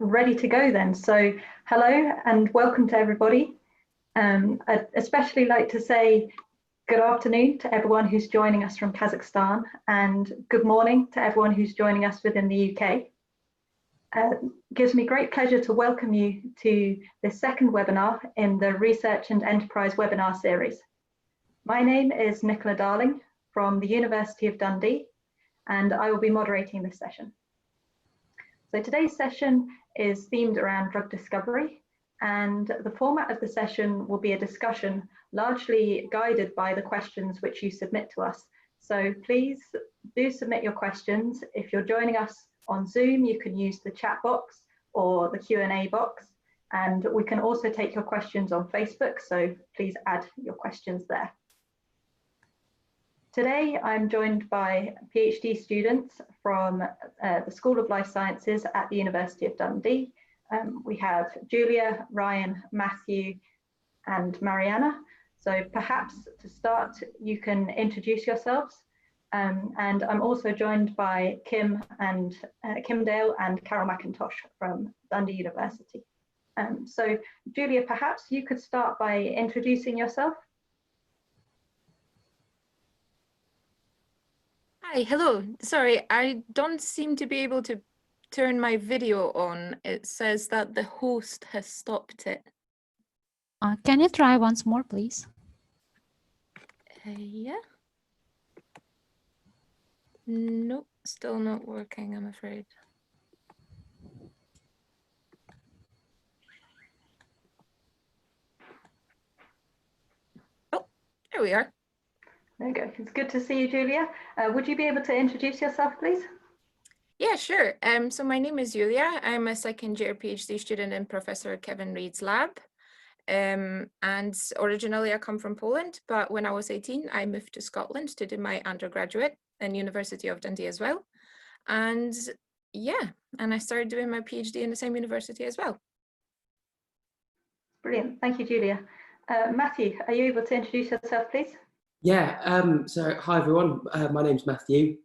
ready to go then. So hello and welcome to everybody. I'd especially like to say good afternoon to everyone who's joining us from Kazakhstan and good morning to everyone who's joining us within the UK. It gives me great pleasure to welcome you to this second webinar in the Research and Enterprise webinar series. My name is Nicola Darling from the University of Dundee, and I will be moderating this session. So today's session is themed around drug discovery, and the format of the session will be a discussion largely guided by the questions which you submit to us. So please do submit your questions. If you're joining us on Zoom, you can use the chat box or the Q&A box, and we can also take your questions on Facebook, so please add your questions there. Today, I'm joined by PhD students from the School of Life Sciences at the University of Dundee. We have Julia, Ryan, Matthew, and Mariana. So perhaps to start, you can introduce yourselves. And I'm also joined by Kim Dale and Carol McIntosh from Dundee University. So Julia, perhaps you could start by introducing yourself. Hi, hello. Sorry, I don't seem to be able to turn my video on. It says that the host has stopped it. Can you try once more, please? Yeah. Nope, still not working, I'm afraid. Oh, there we are. There you go. It's good to see you, Julia. Would you be able to introduce yourself, please? Yeah, sure. So my name is Julia. I'm a second-year PhD student in Professor Kevin Reid's lab. And originally I come from Poland, but when I was 18, I moved to Scotland to do my undergraduate in University of Dundee as well. And yeah, and I started doing my PhD in the same university as well. Brilliant. Thank you, Julia. Matthew, are you able to introduce yourself, please? Yeah, so hi everyone, my name's Matthew.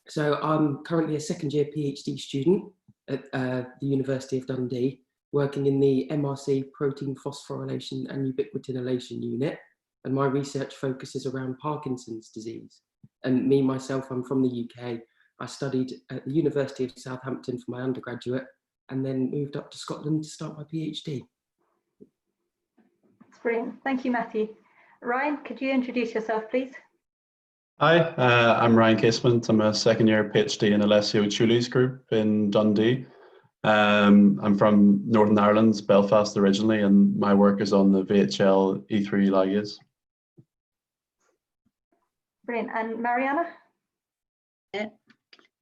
So I'm currently a second-year PhD student at the University of Dundee, working in the MRC protein phosphorylation and ubiquitinylation unit, and my research focuses around Parkinson's disease. And me, myself, I'm from the UK. I studied at the University of Southampton for my undergraduate, and then moved up to Scotland to start my PhD. That's brilliant. Thank you, Matthew. Ryan, could you introduce yourself, please? Hi, I'm Ryan Casement. I'm a second-year PhD in Alessio Ciuli's group in Dundee. I'm from Northern Ireland, Belfast originally, and my work is on the VHL E3 ligase. Brilliant. And Mariana?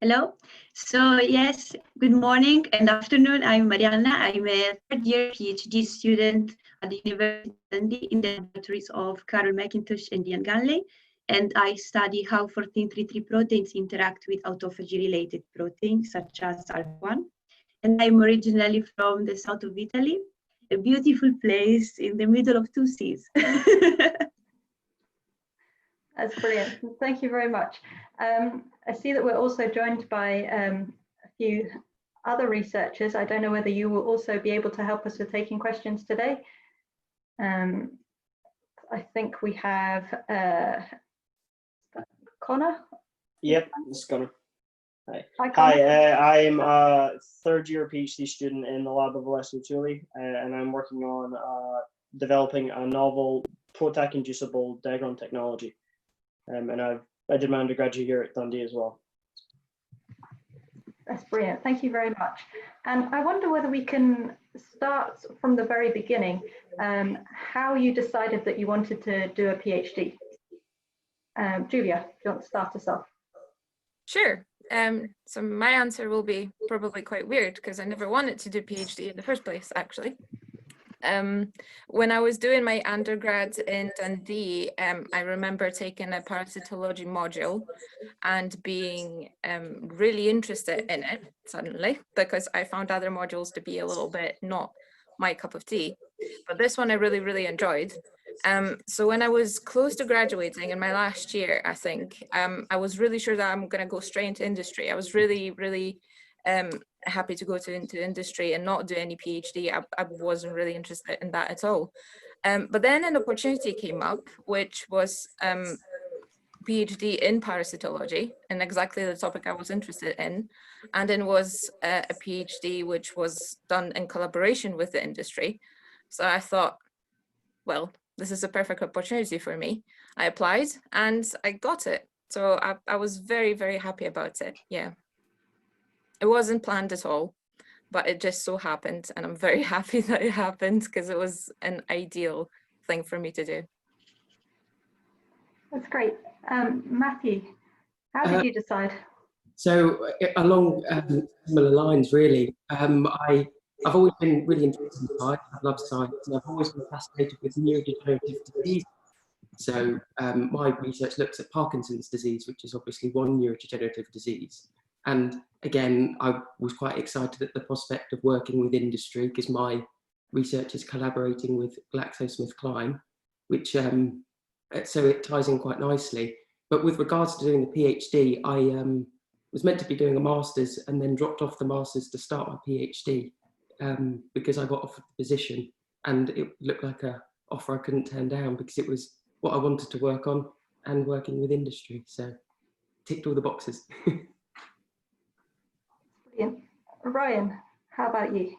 Hello. So yes, good morning and afternoon. I'm Mariana. I'm a third-year PhD student at the University of Dundee in the laboratories of Carol McIntosh and Ian Ganley. And I study how 1433 proteins interact with autophagy-related proteins such as alpha-1. And I'm originally from the south of Italy, a beautiful place in the middle of two seas. That's brilliant. Thank you very much. I see that we're also joined by a few other researchers. I don't know whether you will also be able to help us with taking questions today. I think we have Connor. Yep, this is Connor. Hi. Hi, I'm a third-year PhD student in the lab of Alessio Ciuli, and I'm working on developing a novel PROTAC-inducible Degron technology. And I did my undergraduate here at Dundee as well. That's brilliant. Thank you very much. And I wonder whether we can start from the very beginning, how you decided that you wanted to do a PhD. Julia, do you want to start us off? Sure. So my answer will be probably quite weird because I never wanted to do PhD in the first place, actually. When I was doing my undergrad in Dundee, I remember taking a parasitology module and being really interested in it suddenly because I found other modules to be a little bit not my cup of tea. But this one I really, really enjoyed. So when I was close to graduating in my last year, I think, I was really sure that I'm going to go straight into industry. I was really, really happy to go into industry and not do any PhD. I wasn't really interested in that at all. But then an opportunity came up, which was PhD in parasitology, and exactly the topic I was interested in. And it was a PhD which was done in collaboration with the industry. So I thought, well, this is a perfect opportunity for me. I applied and I got it. So I was very, very happy about it. Yeah. It wasn't planned at all, but it just so happened. And I'm very happy that it happened because it was an ideal thing for me to do. That's great. Matthew, how did you decide? So along similar lines, really, I've always been really interested in science. I love science, and I've always been fascinated with neurodegenerative disease. So my research looks at Parkinson's disease, which is obviously one neurodegenerative disease. And again, I was quite excited at the prospect of working with industry because my research is collaborating with GlaxoSmithKline, which so it ties in quite nicely. But with regards to doing the PhD, I was meant to be doing a master's and then dropped off the master's to start my PhD because I got offered the position, and it looked like an offer I couldn't turn down because it was what I wanted to work on and working with industry. So ticked all the boxes. Brilliant. Ryan, how about you?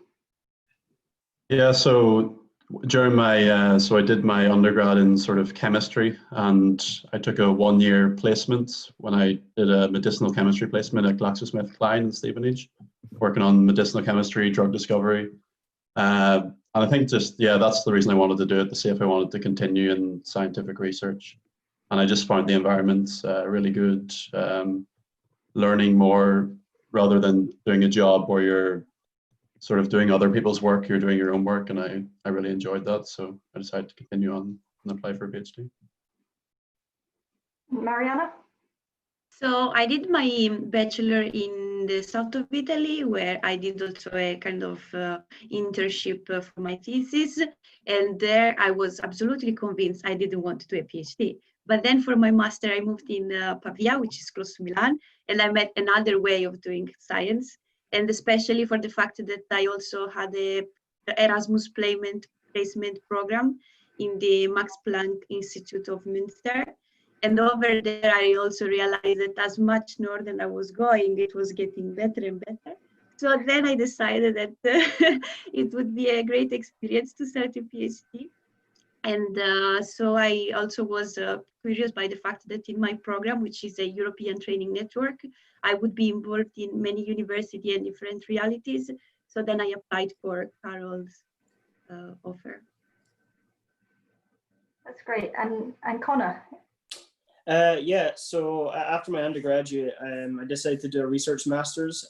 Yeah, so during my, so I did my undergrad in sort of chemistry, and I took a 1-year placement when I did a medicinal chemistry placement at GlaxoSmithKline in Stevenage, working on medicinal chemistry, drug discovery. And I think just, yeah, that's the reason I wanted to do it, to see if I wanted to continue in scientific research. And I just found the environment really good, learning more rather than doing a job where you're sort of doing other people's work, you're doing your own work, and I really enjoyed that. So I decided to continue on and apply for a PhD. Mariana? So I did my bachelor in the south of Italy, where I did also a kind of internship for my thesis. And there I was absolutely convinced I didn't want to do a PhD. But then for my master, I moved in Pavia, which is close to Milan, and I met another way of doing science. And especially for the fact that I also had a Erasmus placement program in the Max Planck Institute of Münster. And over there, I also realized that as much northern I was going, it was getting better and better. So then I decided that it would be a great experience to start a PhD. And so I also was curious by the fact that in my program, which is a European training network, I would be involved in many universities and different realities. So then I applied for Carol's offer. That's great. And Connor? Yeah, so after my undergraduate, I decided to do a research master's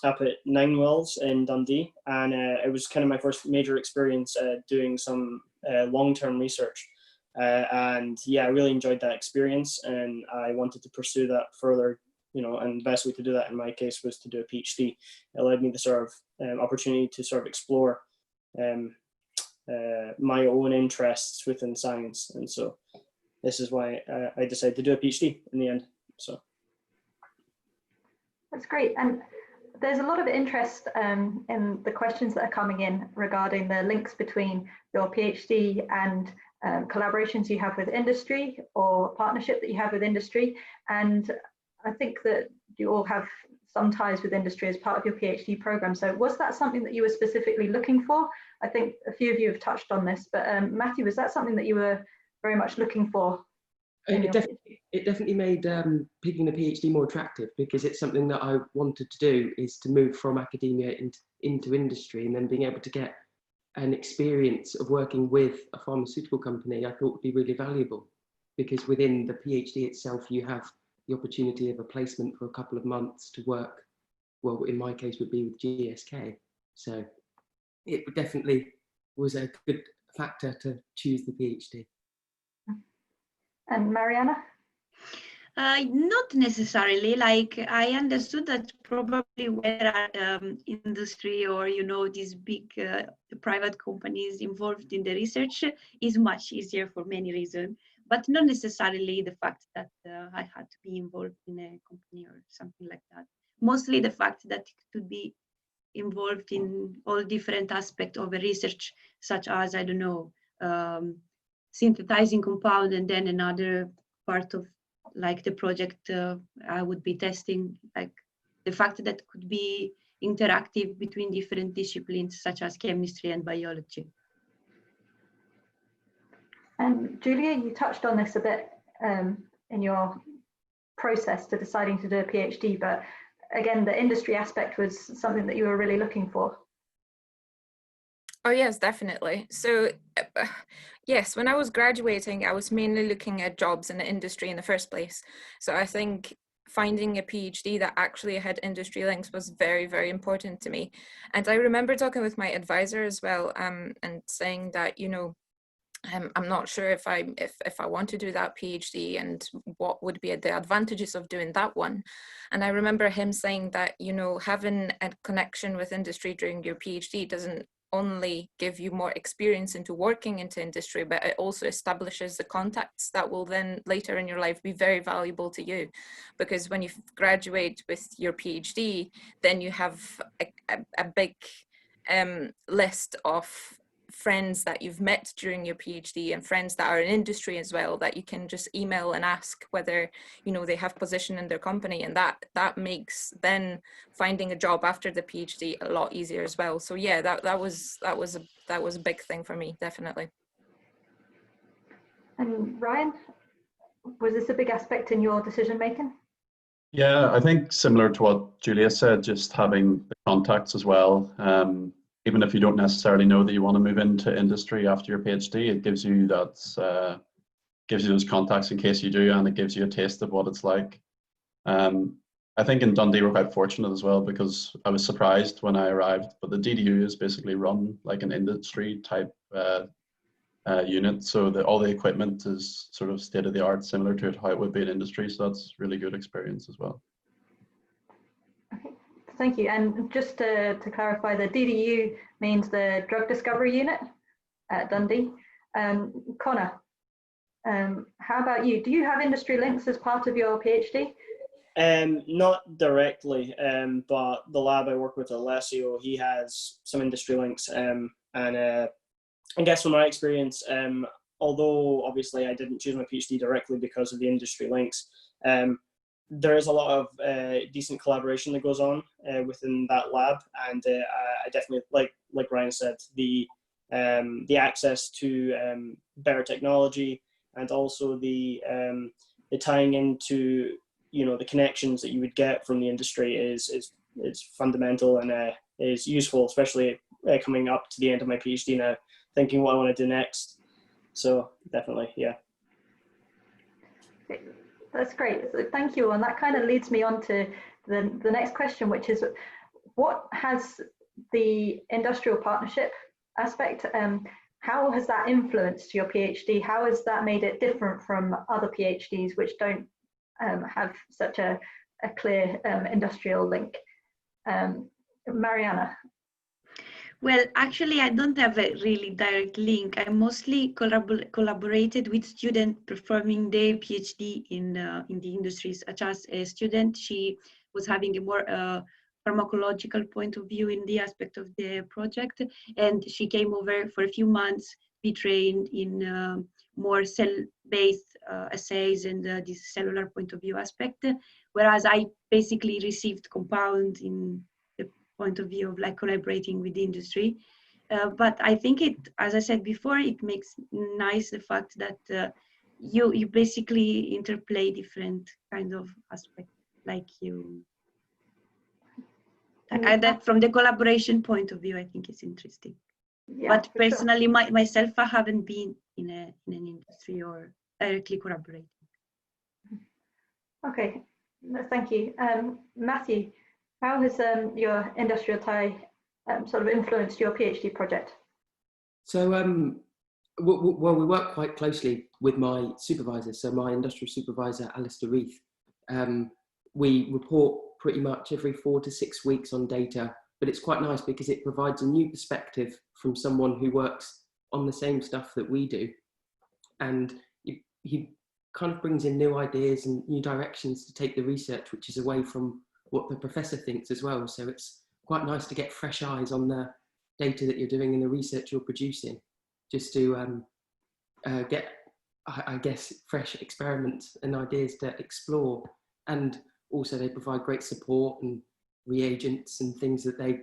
up at Nine Wells in Dundee. And it was kind of my first major experience doing some long-term research. And yeah, I really enjoyed that experience, and I wanted to pursue that further, you know, and the best way to do that in my case was to do a PhD. It allowed me the sort of opportunity to sort of explore my own interests within science. And so this is why I decided to do a PhD in the end. So that's great. And there's a lot of interest in the questions that are coming in regarding the links between your PhD and collaborations you have with industry or partnership that you have with industry. And I think that you all have some ties with industry as part of your PhD program. So was that something that you were specifically looking for? I think a few of you have touched on this, but Matthew, was that something that you were very much looking for? It definitely made picking the PhD more attractive, because it's something that I wanted to do, is to move from academia into industry, and then being able to get an experience of working with a pharmaceutical company I thought would be really valuable, because within the PhD itself you have the opportunity of a placement for a couple of months to work, well, in my case would be with GSK. So it definitely was a good factor to choose the PhD. And Mariana? Not necessarily. Like, I understood that probably when there are industry or, you know, these big private companies involved in the research is much easier for many reasons, but not necessarily the fact that I had to be involved in a company or something like that. mostly the fact that it could be involved in all different aspects of a research, such as, I don't know, synthesizing compound, and then another part of like the project I would be testing, like the fact that it could be interactive between different disciplines such as chemistry and biology. And Julia, you touched on this a bit in your process to deciding to do a PhD, but again, the industry aspect was something that you were really looking for. Oh yes, definitely. So yes, when I was graduating, I was mainly looking at jobs in the industry in the first place. So I think finding a PhD that actually had industry links was very, very important to me. And I remember talking with my advisor as well, and saying that, you know, I'm not sure if I want to do that PhD and what would be the advantages of doing that one. And I remember him saying that, you know, having a connection with industry during your PhD doesn't only give you more experience into working into industry, but it also establishes the contacts that will then later in your life be very valuable to you. Because when you graduate with your PhD, then you have a big list of friends that you've met during your PhD and friends that are in industry as well, that you can just email and ask whether, you know, they have position in their company, and that makes then finding a job after the PhD a lot easier as well. So yeah, that was a big thing for me, definitely. And Ryan, was this a big aspect in your decision making? Yeah, I think similar to what Julia said, just having the contacts as well. Even if you don't necessarily know that you want to move into industry after your PhD, it gives you that gives you those contacts in case you do, and it gives you a taste of what it's like. I think in Dundee we're quite fortunate as well, because I was surprised when I arrived, but the DDU is basically run like an industry type unit, so that all the equipment is sort of state of the art, similar to how it would be in industry. So that's really good experience as well. Okay, thank you. And just to clarify, the DDU means the Drug Discovery Unit at Dundee. Connor, how about you? Do you have industry links as part of your PhD? Not directly, but the lab I work with, Alessio, he has some industry links, and I guess from my experience, although obviously I didn't choose my PhD directly because of the industry links, there is a lot of decent collaboration that goes on within that lab, and I definitely, like Ryan said, the access to better technology, and also the tying into, you know, the connections that you would get from the industry is fundamental and is useful, especially coming up to the end of my PhD now, thinking what I want to do next. So definitely, yeah. That's great. So thank you. And that kind of leads me on to the next question, which is, what has the industrial partnership aspect, how has that influenced your PhD? How has that made it different from other PhDs which don't have such a clear industrial link? Mariana. Well, actually, I don't have a really direct link. I mostly collaborated with students performing their PhD in the industry, such as a student. She was having a more pharmacological point of view in the aspect of the project, and she came over for a few months, be trained in more cell-based assays and this cellular point of view aspect, whereas I basically received compound in the point of view of like collaborating with the industry. But I think it, as I said before, it makes nice the fact that you basically interplay different kind of aspects, like you. That from the collaboration point of view, I think it's interesting. Yeah, but personally, sure. myself, I haven't been in an industry or directly collaborating. Okay, thank you. Matthew, how has your industrial tie sort of influenced your PhD project? So, well, we work quite closely with my supervisor. So my industrial supervisor, Alistair Reith, we report pretty much every 4 to 6 weeks on data, but it's quite nice because it provides a new perspective from someone who works on the same stuff that we do. And he kind of brings in new ideas and new directions to take the research, which is away from what the professor thinks as well. So it's quite nice to get fresh eyes on the data that you're doing and the research you're producing, just to get, I guess, fresh experiments and ideas to explore. And also they provide great support and reagents and things that they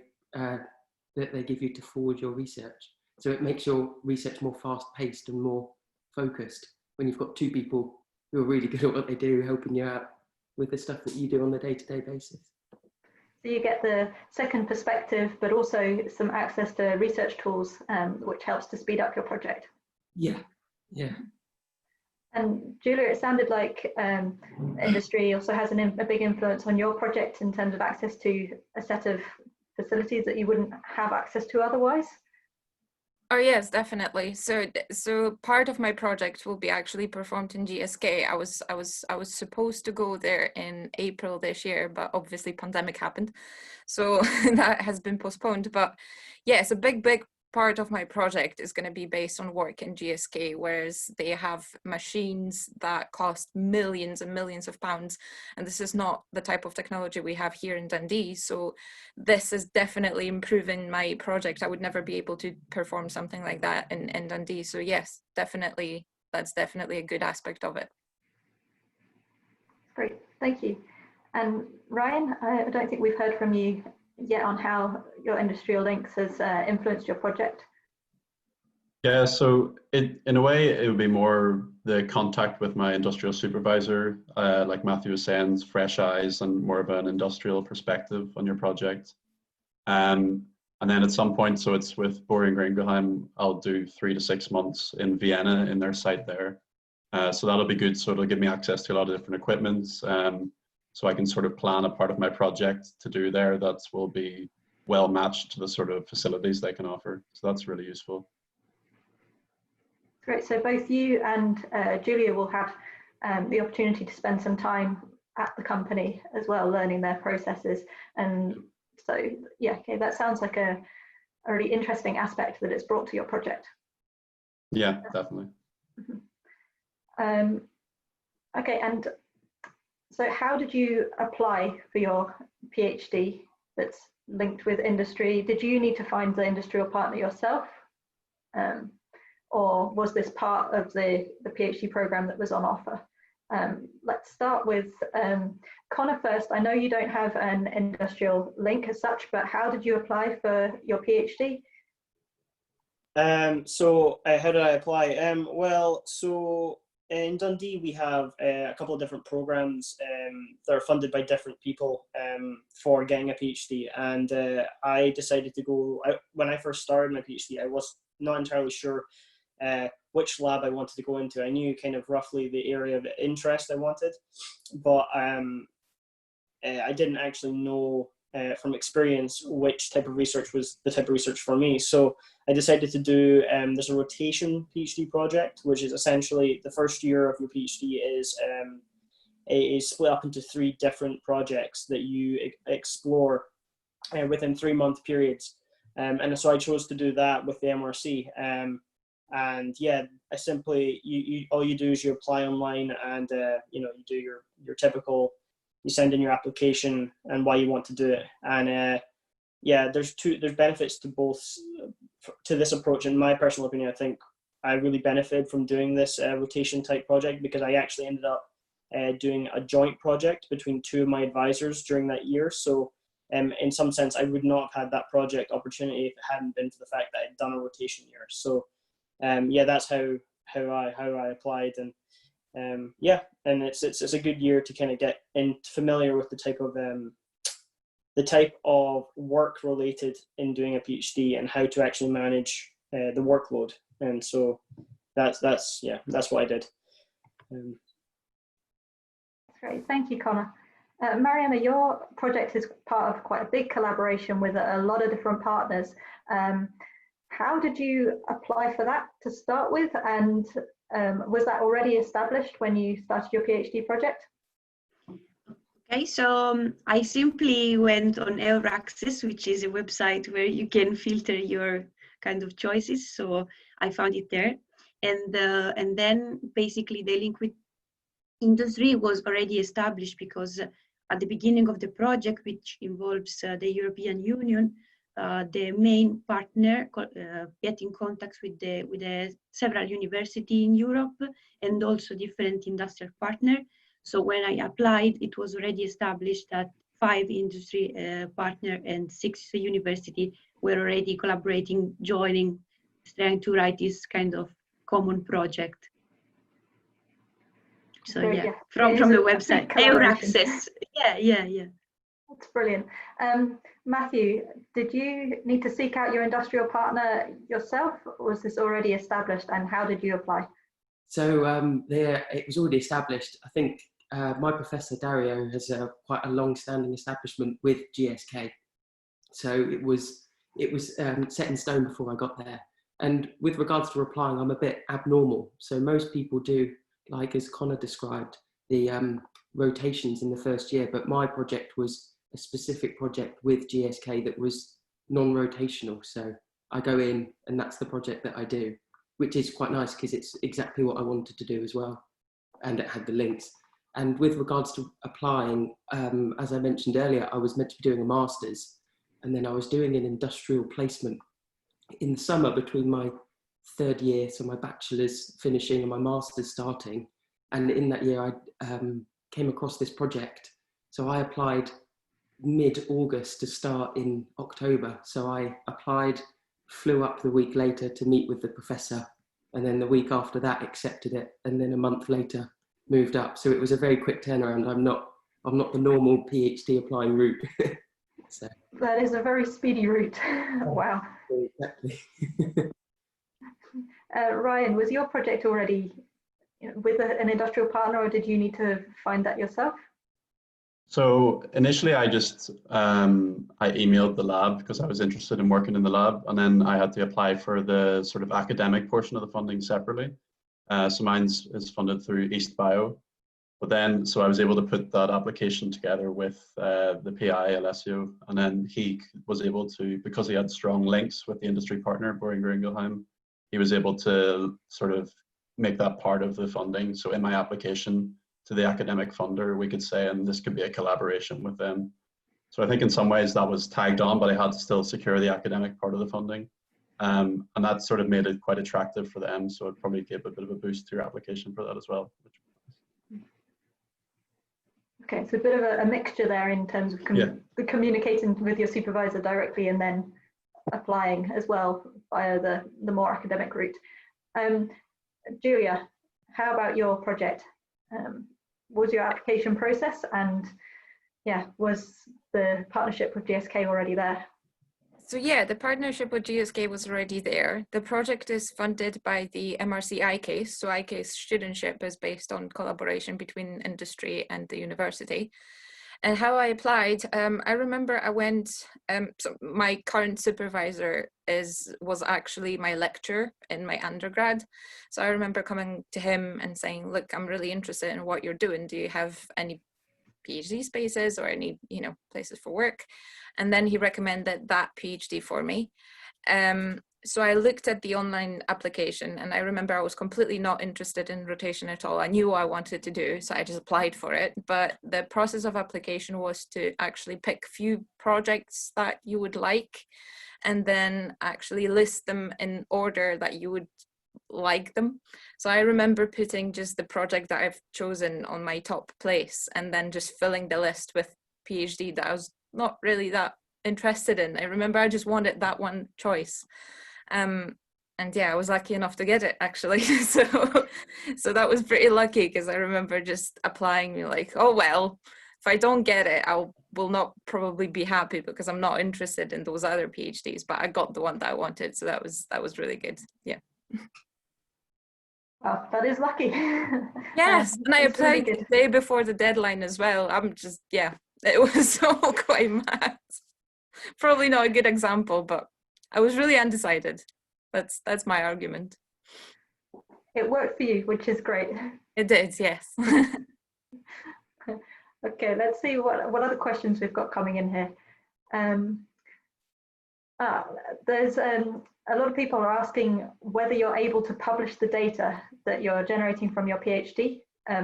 give you to forward your research. So it makes your research more fast-paced and more focused when you've got two people who are really good at what they do, helping you out with the stuff that you do on the day-to-day basis. So you get the second perspective, but also some access to research tools, which helps to speed up your project. Yeah, yeah. And Julia, it sounded like industry also has a big influence on your project in terms of access to a set of facilities that you wouldn't have access to otherwise. Oh yes, definitely. So part of my project will be actually performed in GSK. I was supposed to go there in April this year, but obviously pandemic happened, so that has been postponed. But yes, a big part of my project is going to be based on work in GSK, whereas they have machines that cost millions and millions of pounds, and this is not the type of technology we have here in Dundee. So this is definitely improving my project. I would never be able to perform something like that in Dundee. So yes, definitely, that's definitely a good aspect of it. Great, thank you. And Ryan, I don't think we've heard from you yet on how your industrial links has influenced your project. Yeah, so in a way, it would be more the contact with my industrial supervisor, like Matthew was saying, fresh eyes and more of an industrial perspective on your project. And then at some point, so it's with Boehringer Ingelheim, I'll do 3 to 6 months in Vienna in their site there. So that'll be good. So it'll give me access to a lot of different equipment. So I can sort of plan a part of my project to do there that will be well matched to the sort of facilities they can offer. So that's really useful. Great, so both you and Julia will have the opportunity to spend some time at the company as well, learning their processes. And so, yeah, okay, that sounds like a really interesting aspect that it's brought to your project. Yeah, definitely. Mm-hmm. Okay, and so how did you apply for your PhD that's linked with industry? Did you need to find the industrial partner yourself? Or was this part of the PhD program that was on offer? Let's start with Connor first. I know you don't have an industrial link as such, but how did you apply for your PhD? So how did I apply? Well, so in Dundee, we have a couple of different programs that are funded by different people for getting a PhD. And I decided to go, when I first started my PhD, I was not entirely sure which lab I wanted to go into. I knew kind of roughly the area of interest I wanted, but I didn't actually know from experience which type of research was the type of research for me. So I decided to do, there's a rotation PhD project, which is essentially the first year of your PhD is split up into 3 different projects that you explore within 3-month periods. And so I chose to do that with the MRC. And yeah, I simply, all you do is you apply online and, you know, you do your typical, you send in your application and why you want to do it. And yeah, there's benefits to both, to this approach. In my personal opinion, I think I really benefited from doing this rotation type project, because I actually ended up doing a joint project between 2 of my advisors during that year. So in some sense, I would not have had that project opportunity if it hadn't been for the fact that I'd done a rotation year. So yeah, that's how I applied. And yeah, and it's a good year to kind of get familiar with the type of work related in doing a PhD and how to actually manage the workload. And so that's what I did. Great, thank you, Connor. Mariana, your project is part of quite a big collaboration with a lot of different partners. How did you apply for that to start with? And was that already established when you started your PhD project? Okay, so I simply went on Euraxis, which is a website where you can filter your kind of choices. So I found it there. And then basically the link with industry was already established, because at the beginning of the project, which involves the European Union, the main partner get in contact with the several universities in Europe and also different industrial partners. So when I applied, it was already established that 5 industry partners and 6 universities were already collaborating, joining, trying to write this kind of common project. So yeah, from the website, Euraccess. Yeah. That's brilliant. Matthew, did you need to seek out your industrial partner yourself, or was this already established, and how did you apply? So it was already established. I think my professor Dario has quite a long-standing establishment with GSK. So it was set in stone before I got there. And with regards to applying, I'm a bit abnormal. So most people do, like as Connor described, the rotations in the first year, but my project was a specific project with GSK that was non-rotational. So I go in and that's the project that I do, which is quite nice because it's exactly what I wanted to do as well. And it had the links. And with regards to applying, as I mentioned earlier, I was meant to be doing a master's, and then I was doing an industrial placement in the summer between my 3rd year, so my bachelor's finishing and my master's starting. And in that year, I came across this project. So I applied mid-August to start in October. So I applied, flew up the week later to meet with the professor, and then the week after that accepted it, and then a month later moved up. So it was a very quick turnaround. I'm not the normal PhD applying route. So that is a very speedy route. Wow. Exactly. Ryan, was your project already with an industrial partner, or did you need to find that yourself? So initially I just, I emailed the lab because I was interested in working in the lab, and then I had to apply for the sort of academic portion of the funding separately. So mine is funded through East Bio, but then, so I was able to put that application together with the PI, Alessio, and then he was able to, because he had strong links with the industry partner, Boehringer Ingelheim, he was able to sort of make that part of the funding. So in my application to the academic funder, we could say, and this could be a collaboration with them. So I think in some ways that was tagged on, but I had to still secure the academic part of the funding. And that sort of made it quite attractive for them. So it probably gave a bit of a boost to your application for that as well. Okay, so a bit of a mixture there in terms of communicating with your supervisor directly and then applying as well via the more academic route. Julia, how about your project? What was your application process, and was the partnership with GSK already there? So yeah, the partnership with GSK was already there. The project is funded by the MRC ICASE. So ICASE studentship is based on collaboration between industry and the university. And how I applied, I remember I went, so my current supervisor was actually my lecturer in my undergrad. So I remember coming to him and saying, look, I'm really interested in what you're doing. Do you have any PhD spaces or any, places for work? And then he recommended that PhD for me. So I looked at the online application, and I remember I was completely not interested in rotation at all. I knew what I wanted to do, so I just applied for it. But the process of application was to actually pick few projects that you would like, and then actually list them in order that you would like them. So I remember putting just the project that I've chosen on my top place, and then just filling the list with PhD that I was not really that interested in. I remember I just wanted that one choice. And yeah, I was lucky enough to get it actually. So that was pretty lucky, because I remember just applying, like, oh well, if I don't get it, I will not probably be happy because I'm not interested in those other PhDs, but I got the one that I wanted. So that was really good. Yeah. Wow, that is lucky. Yes, and I applied the day before the deadline as well. I'm just, it was all quite mad. Probably not a good example, but I was really undecided. That's my argument. It worked for you, which is great. It did, yes. Okay, let's see what other questions we've got coming in here. There's a lot of people are asking whether you're able to publish the data that you're generating from your PhD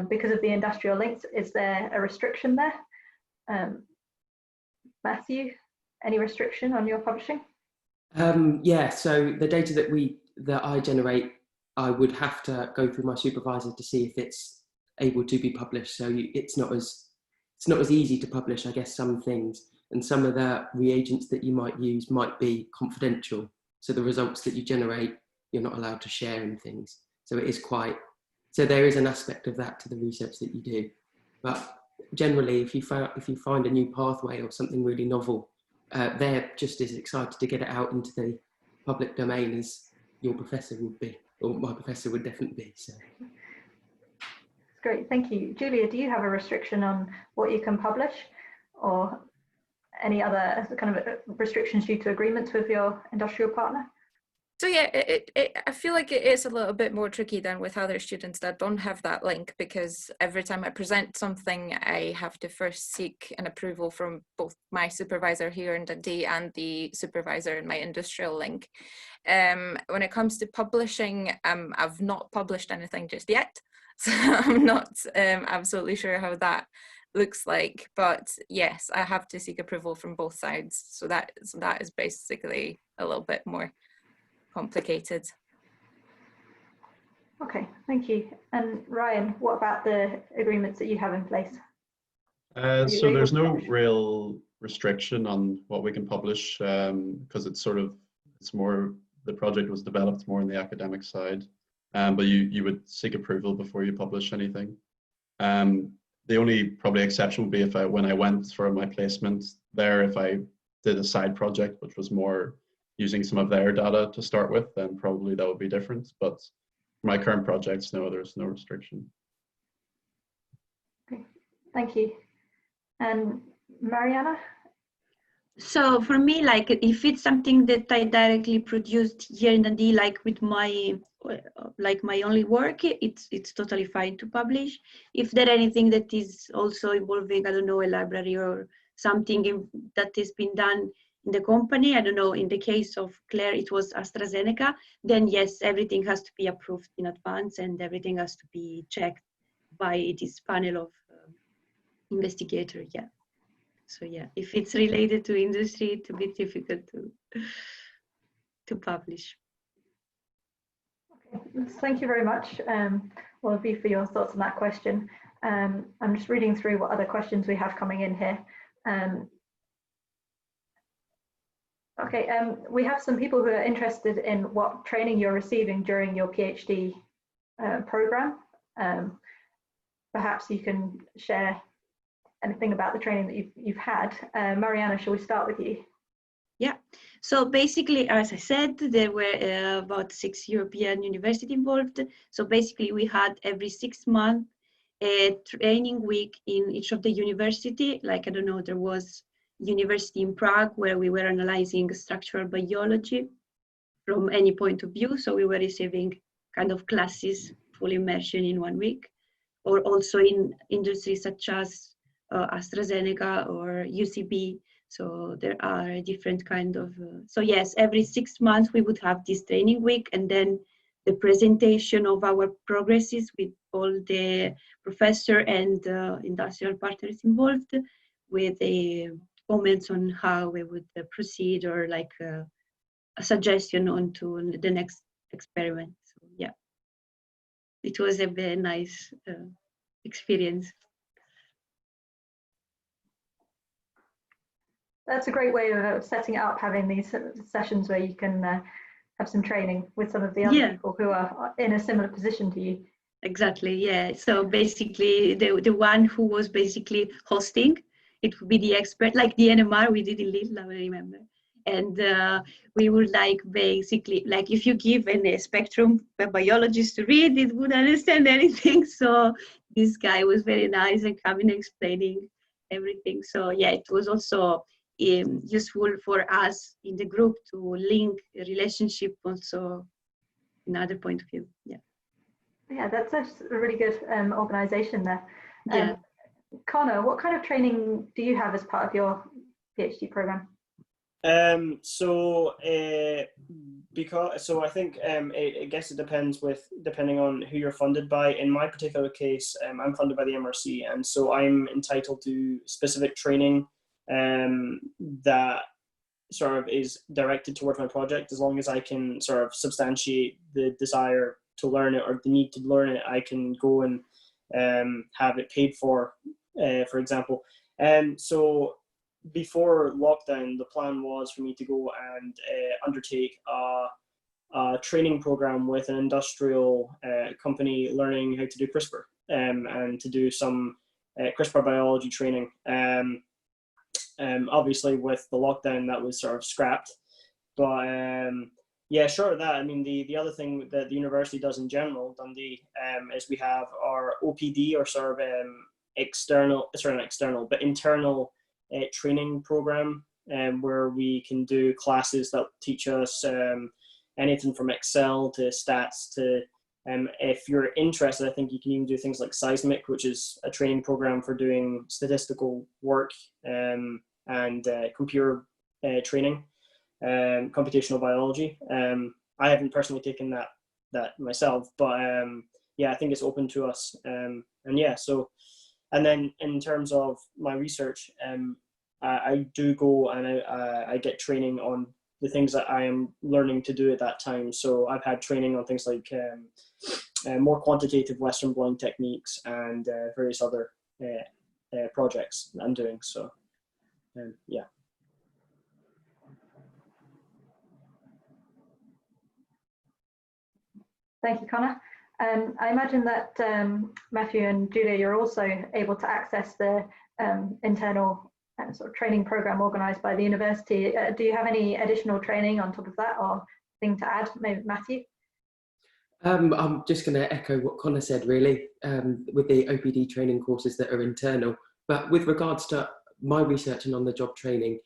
because of the industrial links. Is there a restriction there? Matthew, any restriction on your publishing? Yeah, so the data that I generate, I would have to go through my supervisor to see if it's able to be published. So it's not as easy to publish, I guess, some things, and some of the reagents that you might use might be confidential. So the results that you generate, you're not allowed to share and things. So it is so there is an aspect of that to the research that you do. But generally, if you find a new pathway or something really novel, they're just as excited to get it out into the public domain as your professor would be, or my professor would definitely be. So. Great, thank you. Julia, do you have a restriction on what you can publish, or any other kind of restrictions due to agreements with your industrial partner? So yeah, I feel like it is a little bit more tricky than with other students that don't have that link, because every time I present something, I have to first seek an approval from both my supervisor here in Dundee and the supervisor in my industrial link. When it comes to publishing, I've not published anything just yet, so I'm not absolutely sure how that looks like. But yes, I have to seek approval from both sides. So that is basically a little bit more complicated. Okay, thank you. And Ryan, what about the agreements that you have in place? So there's no real restriction on what we can publish, because it's more, the project was developed more on the academic side, but you would seek approval before you publish anything. The only probably exception would be when I went for my placement there, if I did a side project which was more using some of their data to start with, then probably that would be different. But for my current projects, no, there's no restriction. Okay, thank you. And Mariana? So for me, like, if it's something that I directly produced here in Dundee, like with my only work, it's totally fine to publish. If there anything that is also involving, I don't know, a library or something that has been done in the company, I don't know, in the case of Claire, it was AstraZeneca, then yes, everything has to be approved in advance and everything has to be checked by this panel of investigators, yeah. So yeah, if it's related to industry, it's a bit difficult to publish. Okay, thank you very much, all of you, for your thoughts on that question. I'm just reading through what other questions we have coming in here. We have some people who are interested in what training you're receiving during your PhD program. Perhaps you can share anything about the training that you've had. Mariana, shall we start with you? Yeah, so basically, as I said, there were about 6 European universities involved. So basically, we had every 6 months a training week in each of the university. Like, I don't know, there was university in Prague where we were analyzing structural biology from any point of view. So we were receiving kind of classes, full immersion in 1 week, or also in industries such as AstraZeneca or UCB. So there are different kind of, so yes, every 6 months we would have this training week, and then the presentation of our progresses with all the professor and industrial partners involved, with the comments on how we would proceed, or like a suggestion onto the next experiment. So yeah, it was a very nice experience. That's a great way of setting it up, having these sessions where you can have some training with some of the other people who are in a similar position to you. Exactly, yeah. So basically, the one who was basically hosting, it would be the expert, like the NMR we did in Lille, I remember. And we would like basically, like if you give a spectrum for biologists to read, it wouldn't understand anything. So this guy was very nice and coming explaining everything. So yeah, it was also useful for us in the group to link a relationship also another point of view. Yeah. Yeah, that's a really good organization there. Yeah. Connor, what kind of training do you have as part of your PhD program? because so I think I guess it depends depending on who you're funded by. In my particular case, I'm funded by the MRC, and so I'm entitled to specific training that sort of is directed towards my project. As long as I can sort of substantiate the desire to learn it or the need to learn it, I can go and have it paid for example. So before lockdown, the plan was for me to go and undertake a training program with an industrial company learning how to do CRISPR and to do some CRISPR biology training. Obviously, with the lockdown, that was sort of scrapped. But yeah, short of that, I mean, the other thing that the university does in general, Dundee, is we have our OPD, or sort of internal training program, where we can do classes that teach us anything from Excel to stats to, if you're interested, I think you can even do things like Seismic, which is a training program for doing statistical work and computer training, computational biology. I haven't personally taken that myself, but yeah, I think it's open to us. And yeah, so, and then in terms of my research, I do go and I get training on the things that I am learning to do at that time. So I've had training on things like more quantitative Western blowing techniques and various other projects I'm doing. So yeah. Thank you, Connor. I imagine that Matthew and Julia, you're also able to access the internal sort of training program organised by the university. Do you have any additional training on top of that, or thing to add, maybe Matthew? I'm just going to echo what Connor said, really, with the OPD training courses that are internal. But with regards to my research and on-the-job training,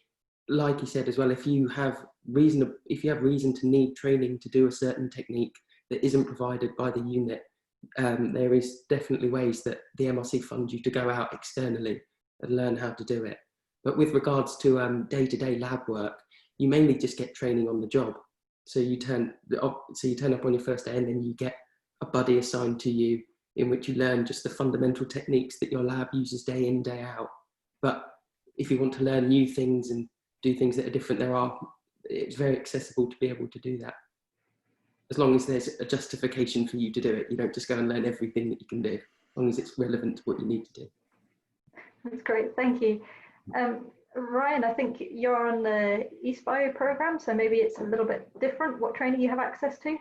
like he said as well, if you have reason to need training to do a certain technique that isn't provided by the unit, there is definitely ways that the MRC funds you to go out externally and learn how to do it. But with regards to day-to-day lab work, you mainly just get training on the job. So you turn up on your first day, and then you get a buddy assigned to you in which you learn just the fundamental techniques that your lab uses day in, day out. But if you want to learn new things and do things that are different, it's very accessible to be able to do that. As long as there's a justification for you to do it. You don't just go and learn everything that you can do, as long as it's relevant to what you need to do. That's great, thank you. Ryan, I think you're on the EastBio program, so maybe it's a little bit different what training you have access to.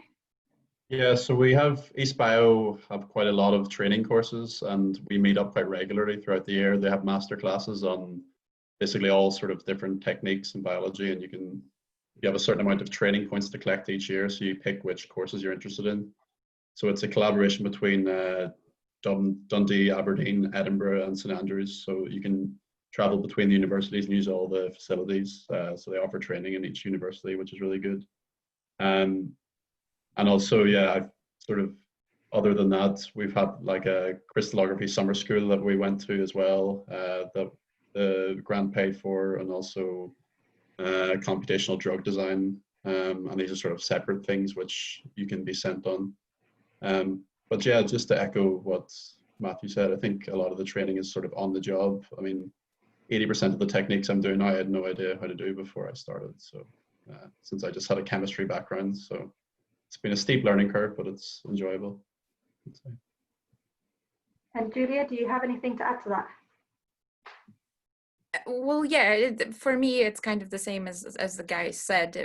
Yeah, so we have EastBio have quite a lot of training courses, and we meet up quite regularly throughout the year. They have master classes on basically all sort of different techniques in biology, and you have a certain amount of training points to collect each year, so you pick which courses you're interested in. So it's a collaboration between Dundee, Aberdeen, Edinburgh, and St Andrews, so you can travel between the universities and use all the facilities. So they offer training in each university, which is really good. And also, yeah, I've sort of, other than that, we've had like a crystallography summer school that we went to as well, that the grant paid for, and also computational drug design. And these are sort of separate things which you can be sent on. But yeah, just to echo what Matthew said, I think a lot of the training is sort of on the job. I mean, 80% of the techniques I'm doing now, I had no idea how to do before I started. So since I just had a chemistry background, so it's been a steep learning curve, but it's enjoyable. And Julia, do you have anything to add to that? Well, yeah, for me, it's kind of the same as the guys said.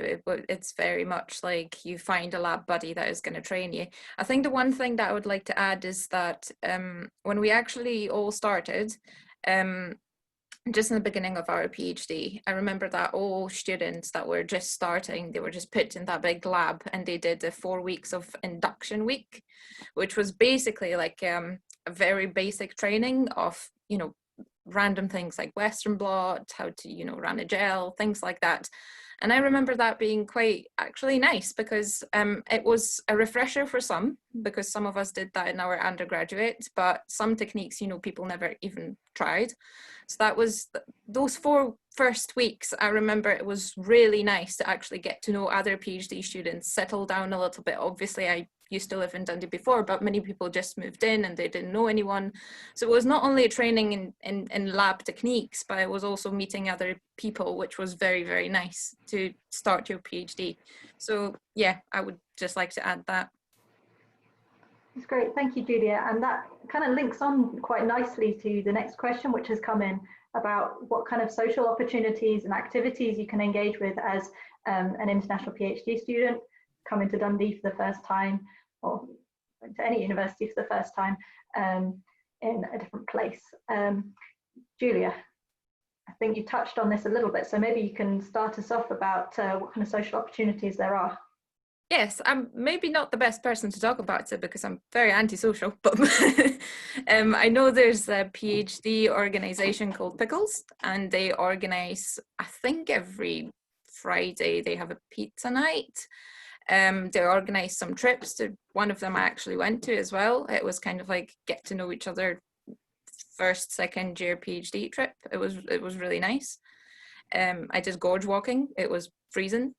It's very much like you find a lab buddy that is going to train you. I think the one thing that I would like to add is that when we actually all started, just in the beginning of our PhD, I remember that all students that were just starting, they were just put in that big lab, and they did the 4 weeks of induction week, which was basically like a very basic training of, random things like Western blot, how to, run a gel, things like that. And I remember that being quite actually nice, because it was a refresher for some, because some of us did that in our undergraduate, but some techniques, people never even tried. So that was, those four first weeks, I remember it was really nice to actually get to know other PhD students, settle down a little bit. Obviously, I used to live in Dundee before, but many people just moved in and they didn't know anyone. So it was not only a training in lab techniques, but it was also meeting other people, which was very, very nice to start your PhD. So yeah, I would just like to add that. That's great, thank you, Julia. And that kind of links on quite nicely to the next question, which has come in about what kind of social opportunities and activities you can engage with as an international PhD student coming to Dundee for the first time, or to any university for the first time in a different place. Julia, I think you touched on this a little bit, so maybe you can start us off about what kind of social opportunities there are. Yes, I'm maybe not the best person to talk about it because I'm very antisocial, but I know there's a PhD organization called Pickles, and they organize, I think every Friday they have a pizza night. They organize some trips. To one of them I actually went to as well. It was kind of like get to know each other, first, second year PhD trip. It was really nice. I did gorge walking. It was freezing.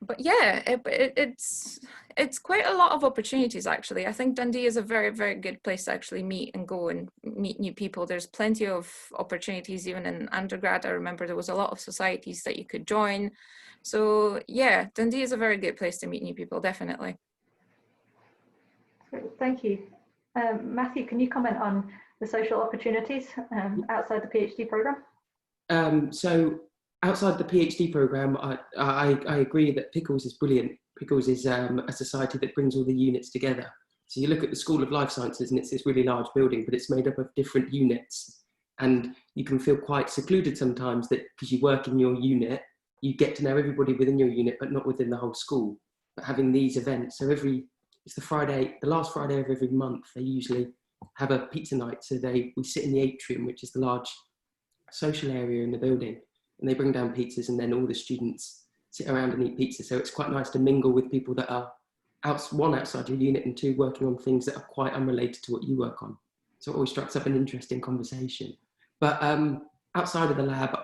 But yeah, it's quite a lot of opportunities actually. I think Dundee is a very, very good place to actually meet and go and meet new people. There's plenty of opportunities even in undergrad. I remember there was a lot of societies that you could join. So yeah, Dundee is a very good place to meet new people, definitely. Thank you. Matthew, can you comment on the social opportunities outside the PhD program? So outside the PhD program, I agree that Pickles is brilliant. Pickles is a society that brings all the units together. So you look at the School of Life Sciences and it's this really large building, but it's made up of different units. And you can feel quite secluded sometimes that because you work in your unit, you get to know everybody within your unit, but not within the whole school. But having these events, so it's the last Friday of every month, they usually have a pizza night. So we sit in the atrium, which is the large social area in the building. And they bring down pizzas and then all the students sit around and eat pizza. So it's quite nice to mingle with people that are one outside your unit and two working on things that are quite unrelated to what you work on. So it always strikes up an interesting conversation. But outside of the lab,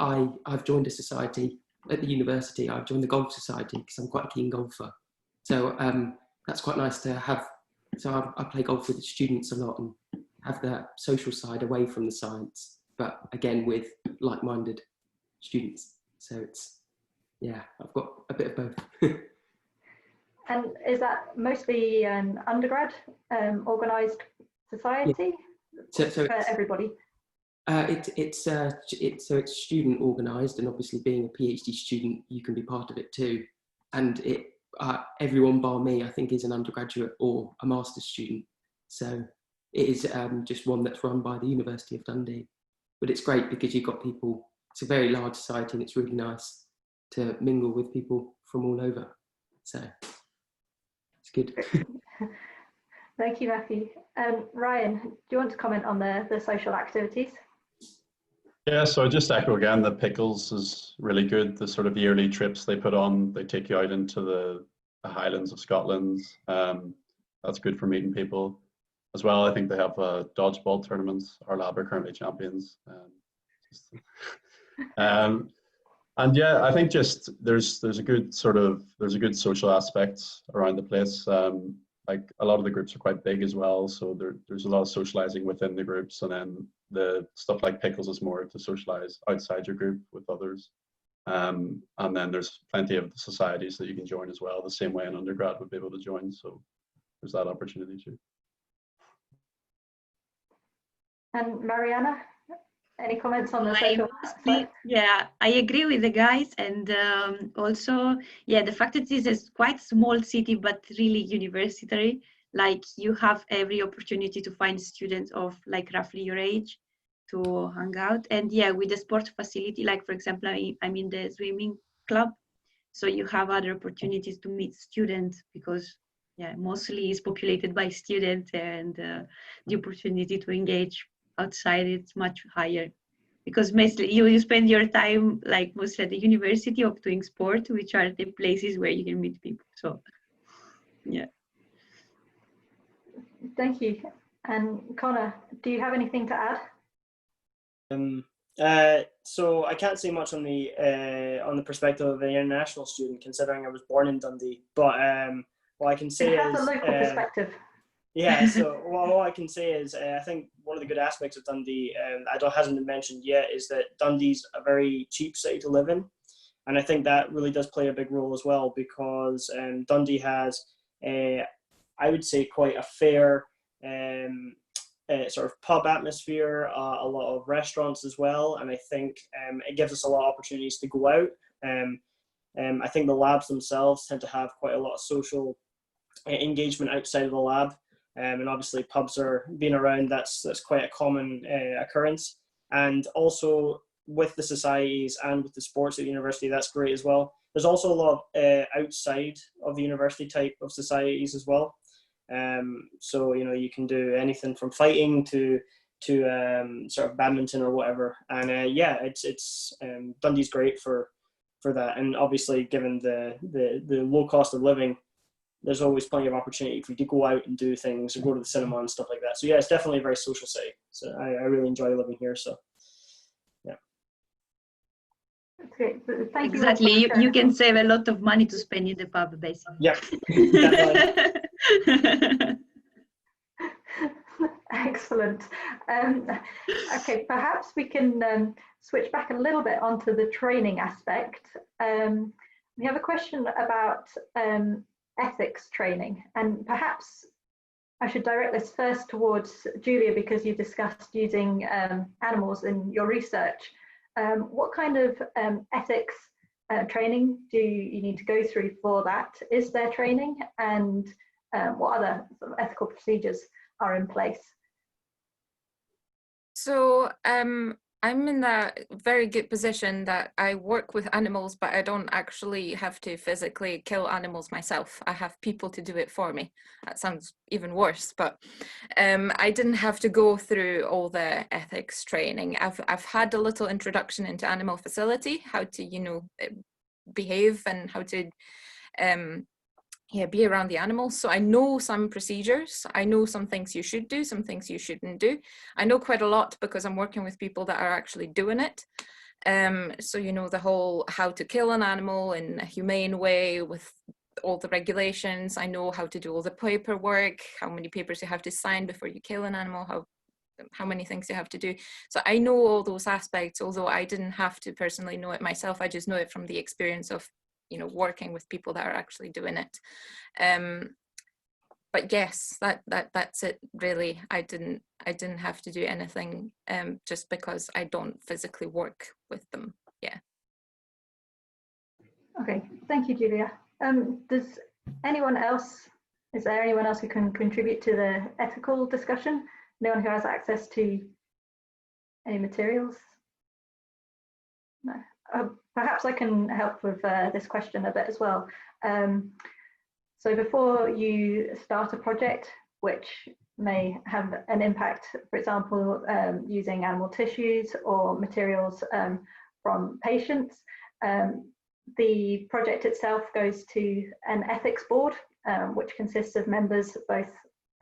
I've joined a society at the university. I've joined the Golf Society because I'm quite a keen golfer. So that's quite nice to have. So I play golf with the students a lot and have the social side away from the science, but again with like-minded students. So it's, yeah, I've got a bit of both. And is that mostly an undergrad organised society? Yeah. So for everybody? It's student organised, and obviously being a PhD student, you can be part of it too. And everyone bar me, I think, is an undergraduate or a master's student. So it is just one that's run by the University of Dundee. But it's great because you've got people. It's a very large society and it's really nice to mingle with people from all over. So it's good. Thank you, Matthew. Ryan, do you want to comment on the social activities? Yeah, so I just echo again that Pickles is really good. The sort of yearly trips they put on, they take you out into the Highlands of Scotland. That's good for meeting people. As well, I think they have dodgeball tournaments. Our lab are currently champions. And yeah, I think just there's a good social aspect around the place. Like a lot of the groups are quite big as well, so there's a lot of socializing within the groups, and then the stuff like Pickles is more to socialize outside your group with others. And then there's plenty of societies that you can join as well, the same way an undergrad would be able to join. So there's that opportunity too. And Mariana, any comments on the social side? Yeah, I agree with the guys, and also, yeah, the fact that this is quite small city, but really universitary. Like you have every opportunity to find students of like roughly your age to hang out, and yeah, with the sport facility, like for example, I'm in the swimming club, so you have other opportunities to meet students because yeah, mostly it's populated by students, and the opportunity to engage outside it's much higher because mostly you spend your time like mostly at the university of doing sport, which are the places where you can meet people. So yeah. Thank you. And Connor, do you have anything to add? so I can't say much on the perspective of an international student, considering I was born in Dundee. But what I can say It has is a local perspective. Yeah, so all I can say is I think one of the good aspects of Dundee, hasn't been mentioned yet, is that Dundee's a very cheap city to live in. And I think that really does play a big role as well, because Dundee has, I would say, quite a fair sort of pub atmosphere, a lot of restaurants as well. And I think it gives us a lot of opportunities to go out. I think the labs themselves tend to have quite a lot of social engagement outside of the lab. And obviously pubs are being around, that's quite a common occurrence. And also with the societies and with the sports at the university, that's great as well. There's also a lot of outside of the university type of societies as well. So, you know, you can do anything from fighting to sort of badminton or whatever. And yeah, it's Dundee's great for that. And obviously, given the low cost of living, there's always plenty of opportunity for you to go out and do things and go to the cinema and stuff like that. So yeah, it's definitely a very social city. So I really enjoy living here. So yeah. That's great. Thank you. Exactly. You can save a lot of money to spend in the pub, basically. Yeah, definitely. Excellent. Okay, perhaps we can switch back a little bit onto the training aspect. We have a question about ethics training, and perhaps I should direct this first towards Julia, because you discussed using animals in your research. What kind of ethics training do you need to go through for that? Is there training, and what other sort of ethical procedures are in place? So I'm in that very good position that I work with animals, but I don't actually have to physically kill animals myself. I have people to do it for me. That sounds even worse, but I didn't have to go through all the ethics training. I've had a little introduction into animal facility, how to, you know, behave and how to be around the animals. So I know some procedures. I know some things you should do, some things you shouldn't do. I know quite a lot because I'm working with people that are actually doing it. So, you know, the whole how to kill an animal in a humane way with all the regulations. I know how to do all the paperwork, how many papers you have to sign before you kill an animal, how many things you have to do. So I know all those aspects, although I didn't have to personally know it myself. I just know it from the experience of, you know, working with people that are actually doing it. But yes, that's it really. I didn't have to do anything just because I don't physically work with them. Yeah. Okay, thank you, Julia. Is there anyone else who can contribute to the ethical discussion? Anyone who has access to any materials? No. Perhaps I can help with this question a bit as well. So before you start a project, which may have an impact, for example, using animal tissues or materials from patients, the project itself goes to an ethics board, which consists of members both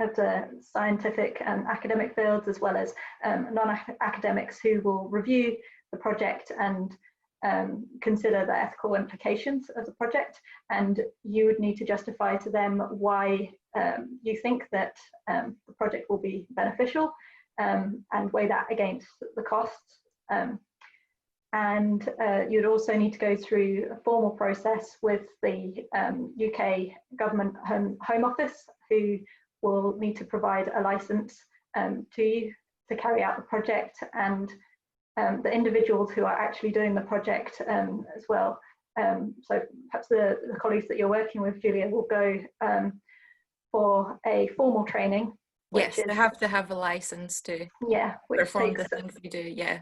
of the scientific and academic fields, as well as non-academics who will review the project and consider the ethical implications of the project. And you would need to justify to them why you think that the project will be beneficial, and weigh that against the costs. And you'd also need to go through a formal process with the UK Government Home Office, who will need to provide a license to you to carry out the project, and the individuals who are actually doing the project as well. So perhaps the colleagues that you're working with, Julia, will go for a formal training. Yes, they have to have a license to perform the things they do. Yeah,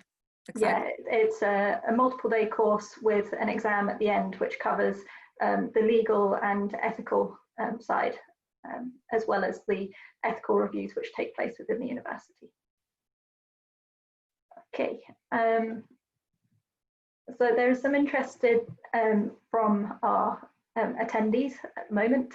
exactly. Yeah, it's a multiple day course with an exam at the end, which covers the legal and ethical side, as well as the ethical reviews which take place within the university. Okay, so there is some interest from our attendees at the moment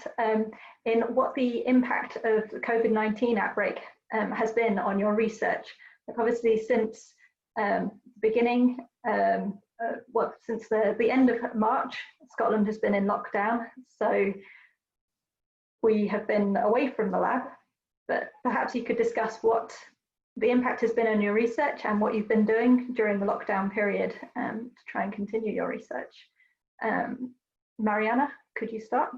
in what the impact of the COVID-19 outbreak has been on your research. Like obviously since the beginning, well, since the end of March, Scotland has been in lockdown, so we have been away from the lab, but perhaps you could discuss what the impact has been on your research and what you've been doing during the lockdown period to try and continue your research. Mariana, could you start?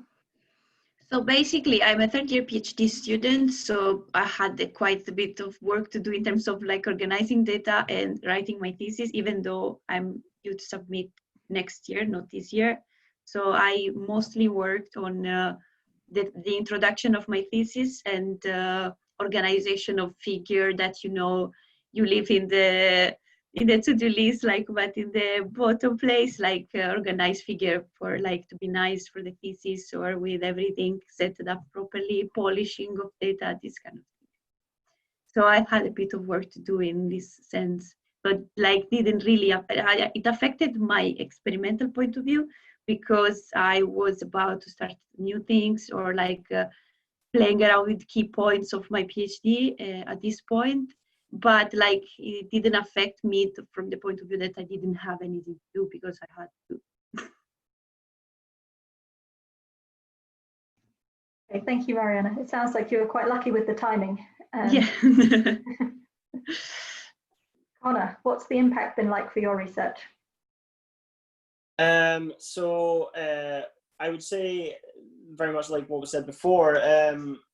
So basically, I'm a third year PhD student, so I had quite a bit of work to do in terms of like organizing data and writing my thesis, even though I'm due to submit next year, not this year. So I mostly worked on the introduction of my thesis and organization of figure that, you know, you live in the to-do list, like, but in the bottom place, like organized figure for like to be nice for the thesis, or with everything set up properly, polishing of data, this kind of thing. So I had a bit of work to do in this sense, but like didn't really, it affected my experimental point of view, because I was about to start new things, or like playing around with key points of my PhD at this point. But like it didn't affect me from the point of view that I didn't have anything to do because I had to. Okay, thank you, Mariana. It sounds like you were quite lucky with the timing. Yeah. Connor, what's the impact been like for your research? So I would say very much like what was said before.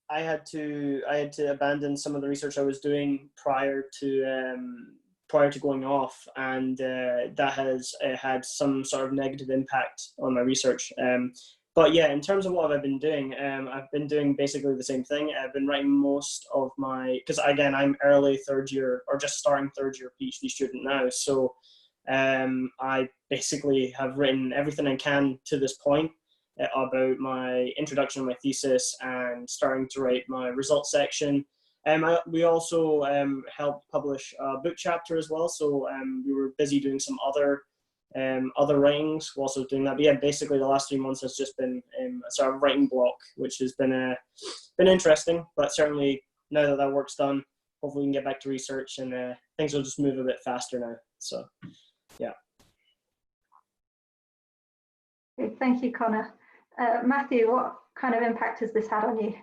I had to abandon some of the research I was doing prior to going off, and that has had some sort of negative impact on my research. But yeah, in terms of what I've been doing, I've been doing basically the same thing. I've been writing most of my, because again, I'm early third year or just starting third year PhD student now. So I basically have written everything I can to this point about my introduction of my thesis and starting to write my results section. We also helped publish a book chapter as well, so we were busy doing some other writings whilst I was doing that. But yeah, basically the last 3 months has just been a sort of writing block, which has been interesting. But certainly now that that work's done, hopefully we can get back to research and things will just move a bit faster now. So yeah. Okay, thank you, Connor. Matthew, what kind of impact has this had on you?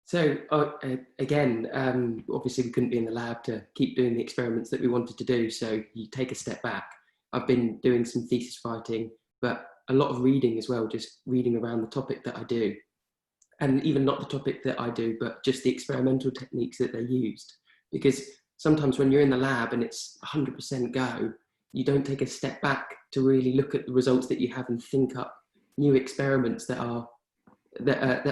So again, obviously we couldn't be in the lab to keep doing the experiments that we wanted to do, so you take a step back. I've been doing some thesis writing, but a lot of reading as well, just reading around the topic that I do. And even not the topic that I do, but just the experimental techniques that they used. Because sometimes when you're in the lab and it's 100% go, you don't take a step back to really look at the results that you have and think up new experiments that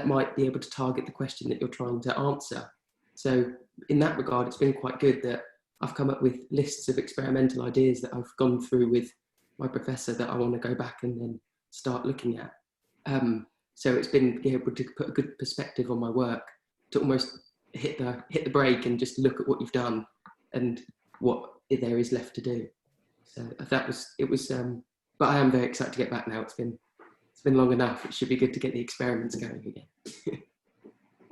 might be able to target the question that you're trying to answer. So in that regard, it's been quite good that I've come up with lists of experimental ideas that I've gone through with my professor that I want to go back and then start looking at. So it's been able to put a good perspective on my work, to almost hit the brake and just look at what you've done and what there is left to do. So it was. But I am very excited to get back now. It's been long enough. It should be good to get the experiments going again.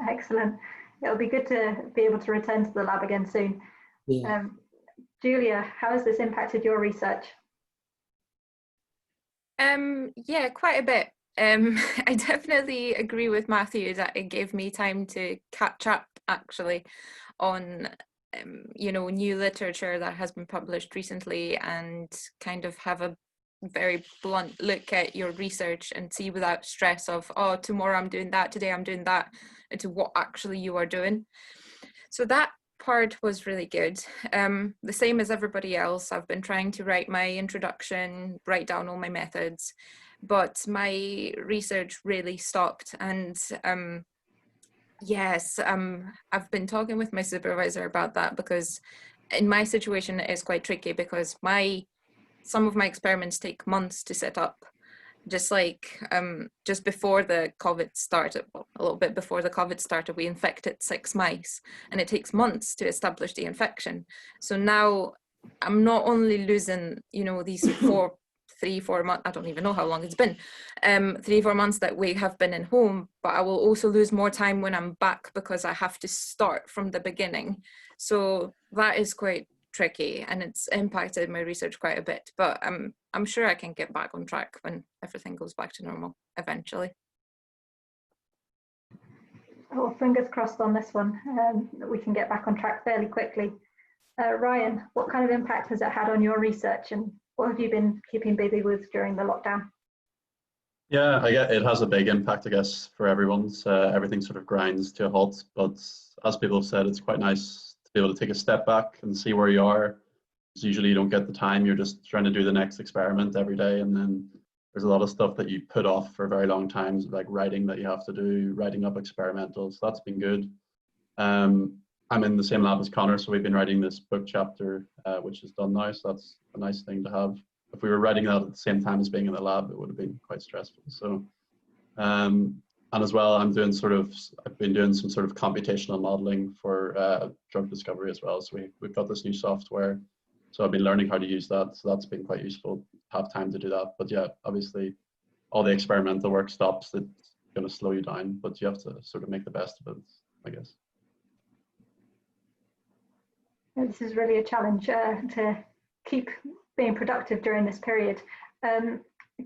Excellent. It'll be good to be able to return to the lab again soon. Yeah. Julia, how has this impacted your research? Yeah, quite a bit. I definitely agree with Matthew that it gave me time to catch up actually on new literature that has been published recently, and kind of have a very blunt look at your research and see without stress of, oh, tomorrow I'm doing that, today I'm doing that, into what actually you are doing. So that part was really good. The same as everybody else, I've been trying to write my introduction, write down all my methods, but my research really stopped. And I've been talking with my supervisor about that, because in my situation it is quite tricky, because some of my experiments take months to set up. Just like just before the COVID started, well, a little bit before the COVID started, we infected 6 mice, and it takes months to establish the infection. So now I'm not only losing, these 3-4 months, I don't even know how long it's been, 3-4 months that we have been in home, but I will also lose more time when I'm back, because I have to start from the beginning. So that is quite tricky, and it's impacted my research quite a bit, but I'm sure I can get back on track when everything goes back to normal eventually. Oh, fingers crossed on this one, that we can get back on track fairly quickly. Ryan, what kind of impact has it had on your research, and what have you been keeping busy with during the lockdown? Yeah, I get it has a big impact, I guess, for everyone's. Everything sort of grinds to a halt, but as people have said, it's quite nice to be able to take a step back and see where you are. Because usually you don't get the time, you're just trying to do the next experiment every day, and then there's a lot of stuff that you put off for a very long time, like writing that you have to do, writing up experimentals. That's been good. I'm in the same lab as Connor, so we've been writing this book chapter, which is done now, so that's a nice thing to have. If we were writing that at the same time as being in the lab, it would have been quite stressful. So, and as well, I've been doing some sort of computational modeling for drug discovery as well. So we've got this new software. So I've been learning how to use that. So that's been quite useful, have time to do that. But yeah, obviously all the experimental work stops. It's going to slow you down, but you have to sort of make the best of it, I guess. This is really a challenge to keep being productive during this period.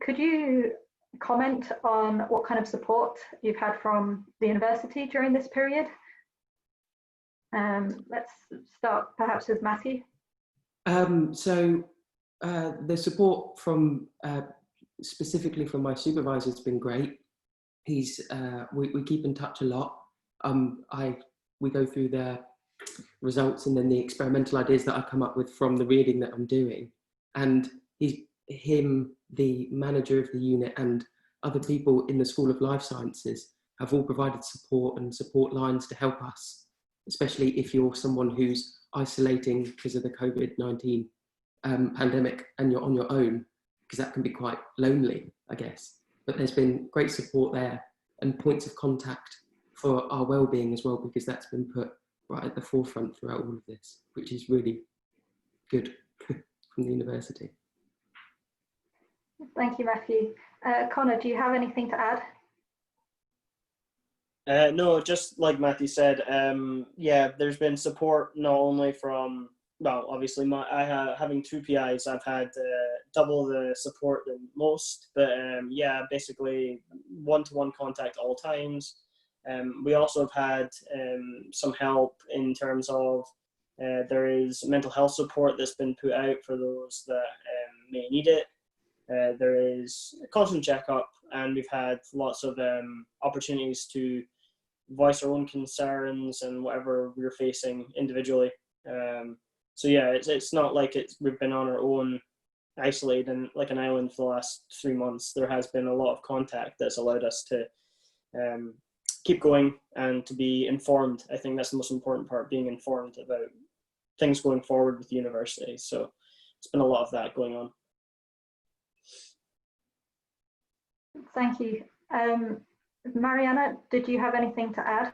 Could you comment on what kind of support you've had from the university during this period? Let's start perhaps with Matthew. The support from specifically from my supervisor has been great. We keep in touch a lot. We go through the results and then the experimental ideas that I come up with from the reading that I'm doing. And the manager of the unit, and other people in the School of Life Sciences have all provided support and support lines to help us, especially if you're someone who's isolating because of the COVID-19 pandemic and you're on your own, because that can be quite lonely, I guess. But there's been great support there and points of contact for our well-being as well, because that's been put right at the forefront throughout all of this, which is really good from the university. Thank you, Matthew. Connor, do you have anything to add? No, just like Matthew said, yeah, there's been support not only from, well, obviously having two PIs, I've had double the support than most, but yeah, basically one-to-one contact all times. We also have had some help in terms of there is mental health support that's been put out for those that may need it. There is a constant checkup, and we've had lots of opportunities to voice our own concerns and whatever we're facing individually. So yeah, it's not like we've been on our own, isolated and like an island for the last 3 months. There has been a lot of contact that's allowed us to keep going and to be informed. I think that's the most important part, being informed about things going forward with the university. So it's been a lot of that going on. Thank you. Mariana, did you have anything to add?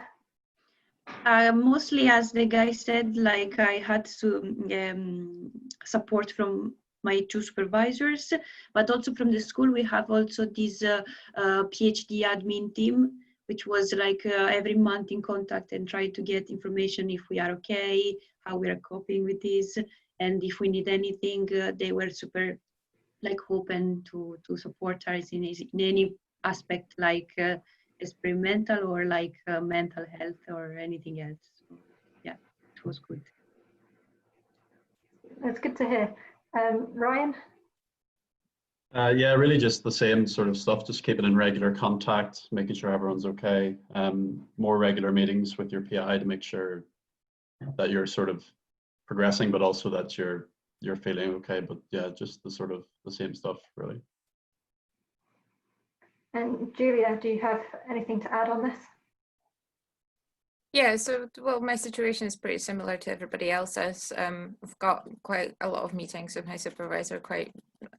Mostly, as the guy said, like I had some support from my two supervisors, but also from the school. We have also this PhD admin team, which was like every month in contact and try to get information if we are okay, how we are coping with this, and if we need anything. They were super like open to support us in any aspect, like experimental or like mental health or anything else. So, yeah, it was good. That's good to hear. Ryan? Yeah, really just the same sort of stuff, just keeping in regular contact, making sure everyone's okay. More regular meetings with your PI to make sure that you're sort of progressing, but also that you're feeling okay. But yeah, just the sort of the same stuff, really. And Julia, do you have anything to add on this? Yeah, so, well, my situation is pretty similar to everybody else's. I've got quite a lot of meetings with my supervisor quite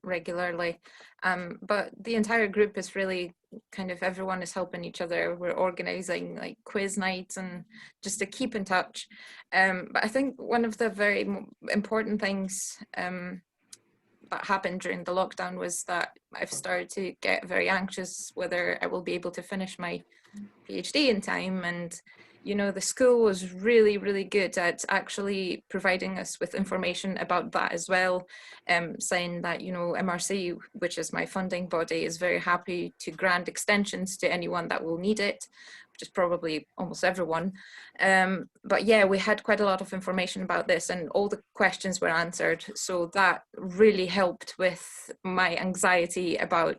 regularly, but the entire group is really kind of, everyone is helping each other. We're organizing like quiz nights and just to keep in touch. But I think one of the very important things that happened during the lockdown was that I've started to get very anxious whether I will be able to finish my PhD in time. And you know, the school was really, really good at actually providing us with information about that as well, saying that, you know, MRC, which is my funding body, is very happy to grant extensions to anyone that will need it, which is probably almost everyone. But yeah, we had quite a lot of information about this and all the questions were answered. So that really helped with my anxiety about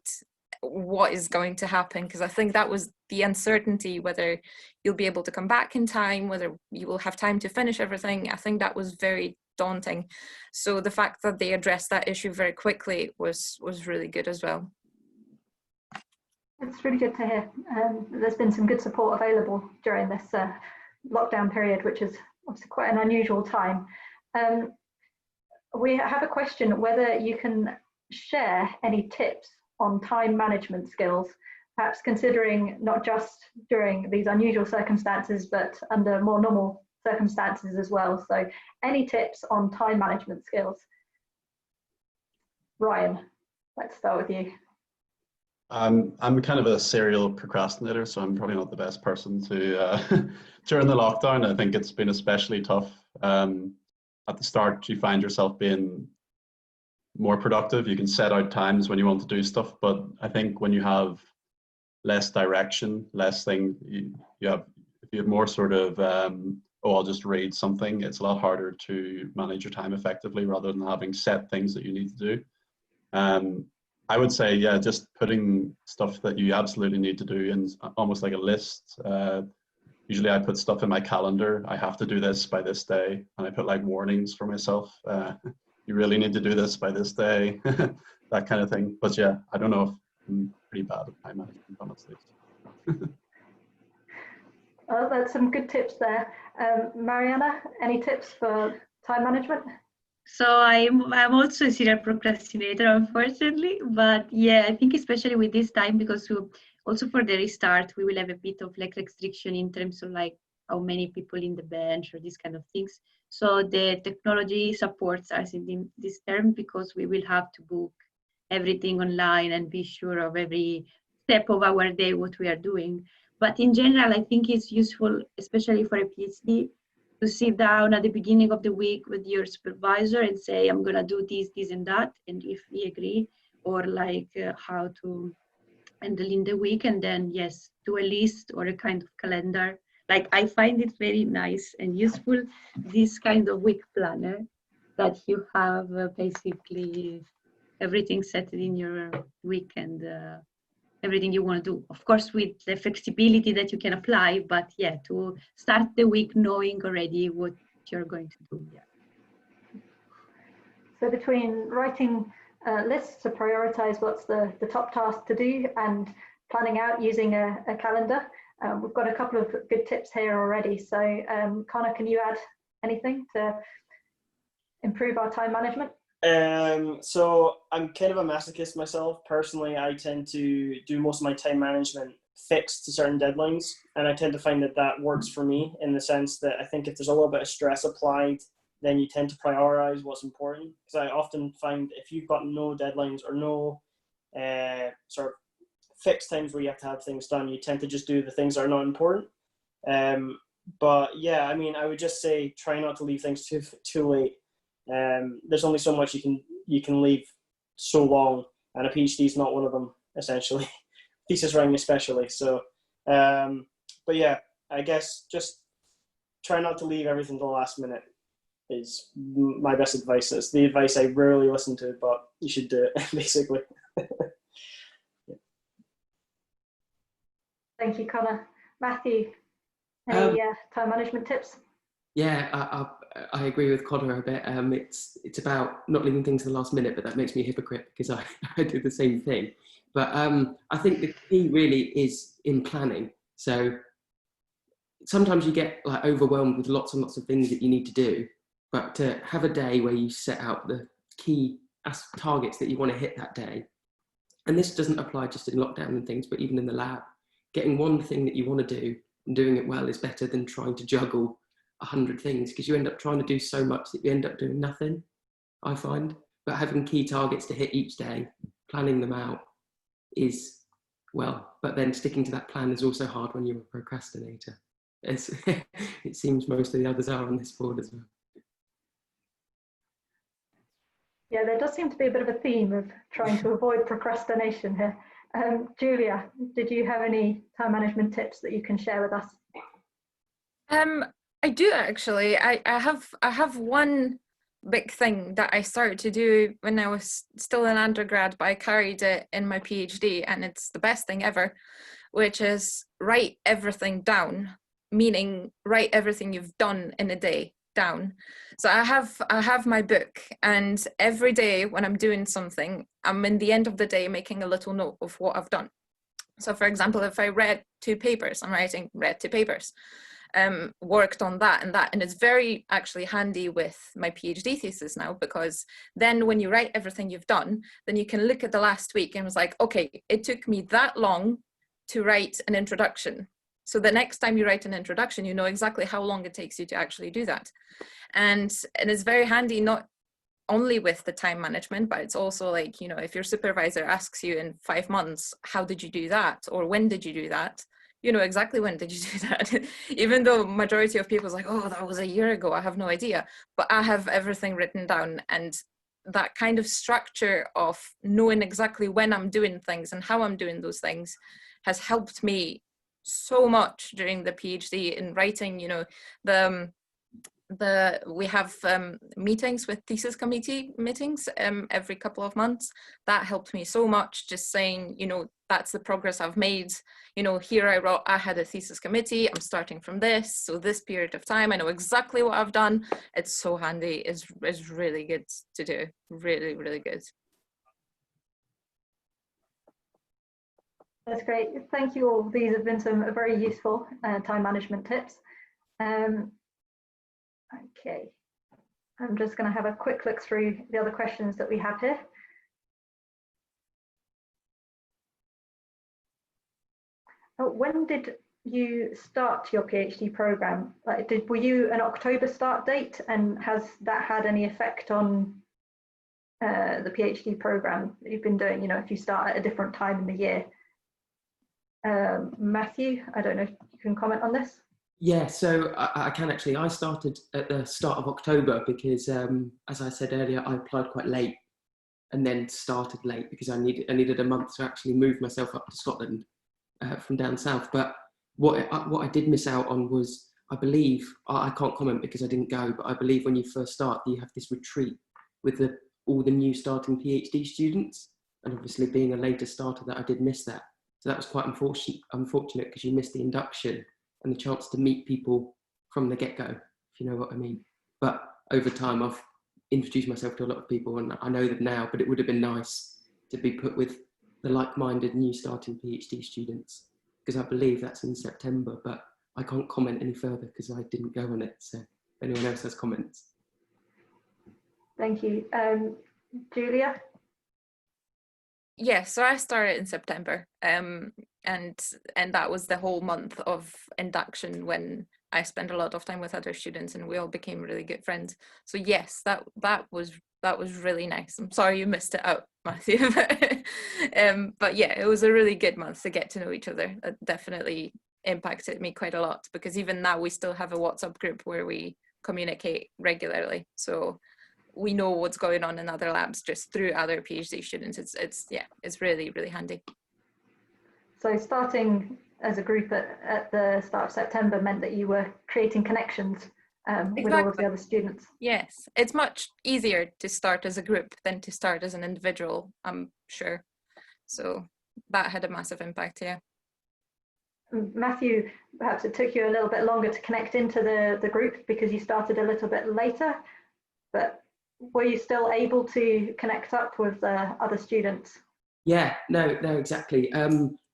what is going to happen, because I think that was the uncertainty, whether you'll be able to come back in time, whether you will have time to finish everything. I think that was very daunting. So the fact that they addressed that issue very quickly was really good as well. It's really good to hear. There's been some good support available during this lockdown period, which is obviously quite an unusual time. We have a question whether you can share any tips on time management skills, perhaps considering not just during these unusual circumstances, but under more normal circumstances as well. So any tips on time management skills? Ryan, let's start with you. I'm kind of a serial procrastinator, so I'm probably not the best person to, during the lockdown, I think it's been especially tough. At the start, you find yourself being more productive. You can set out times when you want to do stuff, but I think when you have less direction, less thing, if you have more sort of, oh, I'll just read something, it's a lot harder to manage your time effectively rather than having set things that you need to do. I would say, yeah, just putting stuff that you absolutely need to do in almost like a list. Usually I put stuff in my calendar. I have to do this by this day. And I put like warnings for myself. You really need to do this by this day, that kind of thing. But yeah, I don't know if I'm pretty bad at time management, honestly. Oh, that's some good tips there. Mariana, any tips for time management? So I'm also a serial procrastinator, unfortunately, but yeah, I think especially with this time, because also for the restart, we will have a bit of like restriction in terms of like how many people in the bench or these kind of things. So the technology supports us in this term, because we will have to book everything online and be sure of every step of our day what we are doing. But in general, I think it's useful, especially for a PhD, to sit down at the beginning of the week with your supervisor and say, I'm going to do this, this, and that. And if we agree, or like how to handle in the week, and then, yes, do a list or a kind of calendar. Like I find it very nice and useful, this kind of week planner, that you have basically everything set in your week and everything you want to do. Of course, with the flexibility that you can apply, but yeah, to start the week knowing already what you're going to do. Yeah. So between writing lists to prioritize what's the top task to do and planning out using a calendar, we've got a couple of good tips here already. So Connor, can you add anything to improve our time management? So I'm kind of a masochist myself. Personally, I tend to do most of my time management fixed to certain deadlines, and I tend to find that that works for me in the sense that I think if there's a little bit of stress applied, then you tend to prioritize what's important. Because I often find if you've got no deadlines or no sort of fixed times where you have to have things done, you tend to just do the things that are not important. But yeah, I mean, I would just say try not to leave things too late. There's only so much you can leave so long, and a PhD is not one of them, essentially. Thesis writing especially. So, but yeah, I guess just try not to leave everything to the last minute is my best advice. It's the advice I rarely listen to, but you should do it, basically. Thank you, Connor. Matthew, any time management tips? Yeah, I agree with Connor a bit. It's about not leaving things to the last minute, but that makes me a hypocrite because I do the same thing. But I think the key really is in planning. So sometimes you get like overwhelmed with lots and lots of things that you need to do, but to have a day where you set out the key targets that you want to hit that day. And this doesn't apply just in lockdown and things, but even in the lab, getting one thing that you want to do and doing it well is better than trying to juggle 100 things, because you end up trying to do so much that you end up doing nothing, I find. But having key targets to hit each day, planning them out is, well, but then sticking to that plan is also hard when you're a procrastinator. as it seems most of the others are on this board as well. Yeah, there does seem to be a bit of a theme of trying to avoid procrastination here. Julia, did you have any time management tips that you can share with us? I do actually. I have one big thing that I started to do when I was still an undergrad, but I carried it in my PhD, and it's the best thing ever, which is write everything down, meaning write everything you've done in a day down. So I have my book, and every day when I'm doing something, I'm in the end of the day making a little note of what I've done. So for example, if I read 2 papers, I'm writing read 2 papers. Worked on that, and it's very actually handy with my PhD thesis now, because then when you write everything you've done, then you can look at the last week and was like, okay, it took me that long to write an introduction. So the next time you write an introduction, you know exactly how long it takes you to actually do that. And it's very handy, not only with the time management, but it's also like, you know, if your supervisor asks you in 5 months, how did you do that? Or when did you do that? You know exactly when did you do that. Even though majority of people is like, oh, that was a year ago, I have no idea. But I have everything written down, and that kind of structure of knowing exactly when I'm doing things and how I'm doing those things has helped me so much during the PhD in writing. You know, we have meetings with thesis committee meetings every couple of months. That helped me so much, just saying, you know, that's the progress I've made. You know, here I wrote, I had a thesis committee, I'm starting from this, so this period of time, I know exactly what I've done. It's so handy. It's really good to do. Really, really good. That's great. Thank you all. These have been some very useful time management tips. Okay, I'm just going to have a quick look through the other questions that we have here. When did you start your PhD program? Like, were you an October start date, and has that had any effect on the PhD program that you've been doing? You know, if you start at a different time in the year. Matthew, I don't know if you can comment on this. Yeah, so I can actually. I started at the start of October because, as I said earlier, I applied quite late and then started late because I needed a month to actually move myself up to Scotland from down south. But what I did miss out on was, I believe, I can't comment because I didn't go, but I believe when you first start, you have this retreat with all the new starting PhD students. And obviously being a later starter, that I did miss that. So that was quite unfortunate because you missed the induction and the chance to meet people from the get-go, if you know what I mean. But over time, I've introduced myself to a lot of people and I know them now, but it would have been nice to be put with the like-minded new starting PhD students, because I believe that's in September, but I can't comment any further because I didn't go on it. So if anyone else has comments. Thank you. Julia? Yeah, so I started in September, and that was the whole month of induction when I spent a lot of time with other students and we all became really good friends. So yes, that was really nice. I'm sorry you missed it out, Matthew. But yeah, it was a really good month to get to know each other. It definitely impacted me quite a lot, because even now we still have a WhatsApp group where we communicate regularly. So we know what's going on in other labs just through other PhD students. It's really, really handy. So starting as a group at the start of September meant that you were creating connections with all of the other students. Yes, it's much easier to start as a group than to start as an individual, I'm sure. So that had a massive impact, yeah. Matthew, perhaps it took you a little bit longer to connect into the group because you started a little bit later, but were you still able to connect up with other students? Yeah, no, exactly.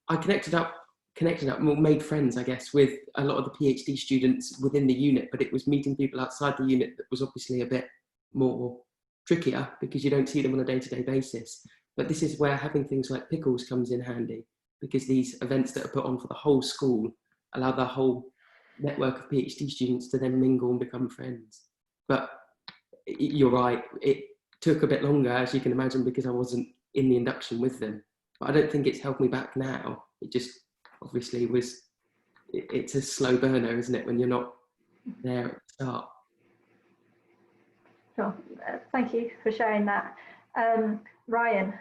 I connected up, made friends, I guess, with a lot of the PhD students within the unit, but it was meeting people outside the unit that was obviously a bit more trickier because you don't see them on a day-to-day basis. But this is where having things like Pickles comes in handy, because these events that are put on for the whole school allow the whole network of PhD students to then mingle and become friends. But you're right, it took a bit longer, as you can imagine, because I wasn't in the induction with them. But I don't think it's held me back now. It just obviously it's a slow burner, isn't it, when you're not there at the start? Sure. Thank you for sharing that. Ryan,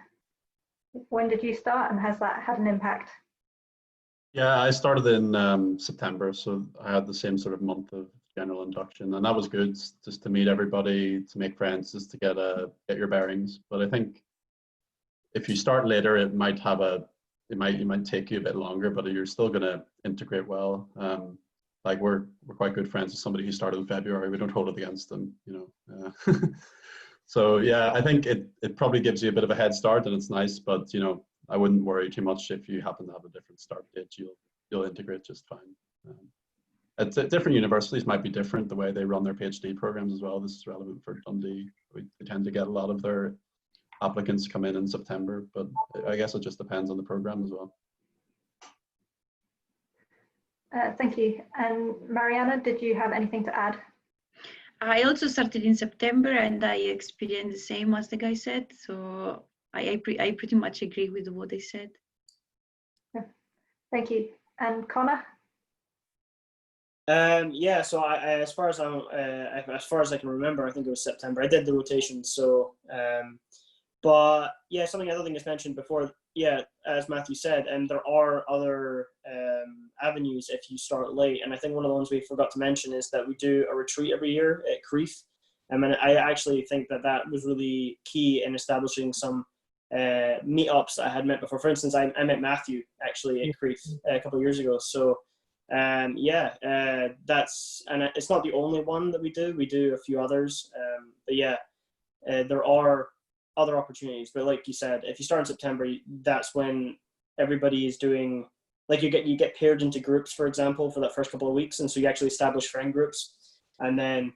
when did you start and has that had an impact? Yeah, I started in September, so I had the same sort of month of general induction, and that was good, just to meet everybody, to make friends, just to get your bearings. But I think if you start later, it might take you a bit longer, but you're still going to integrate well. Like we're quite good friends with somebody who started in February. We don't hold it against them, you know. So yeah, I think it probably gives you a bit of a head start, and it's nice. But you know, I wouldn't worry too much if you happen to have a different start date. You'll integrate just fine. At different universities might be different the way they run their PhD programs as well. This is relevant for Dundee. We tend to get a lot of their applicants come in September, but I guess it just depends on the program as well. Thank you. And Mariana, did you have anything to add? I also started in September, and I experienced the same as the guy said. So I pretty much agree with what they said. Yeah. Thank you. And Connor? Yeah, so as far as I can remember, I think it was September. I did the rotation, so but yeah, something I don't think is mentioned before. Yeah, as Matthew said, and there are other avenues if you start late. And I think one of the ones we forgot to mention is that we do a retreat every year at CREEF. And I actually think that was really key in establishing some meetups that I had met before. For instance, I met Matthew actually at CREEF a couple of years ago. So yeah, and it's not the only one that we do. We do a few others. But yeah, there are other opportunities. But like you said, if you start in September, that's when everybody is doing, like you get paired into groups, for example, for that first couple of weeks. And so you actually establish friend groups, and then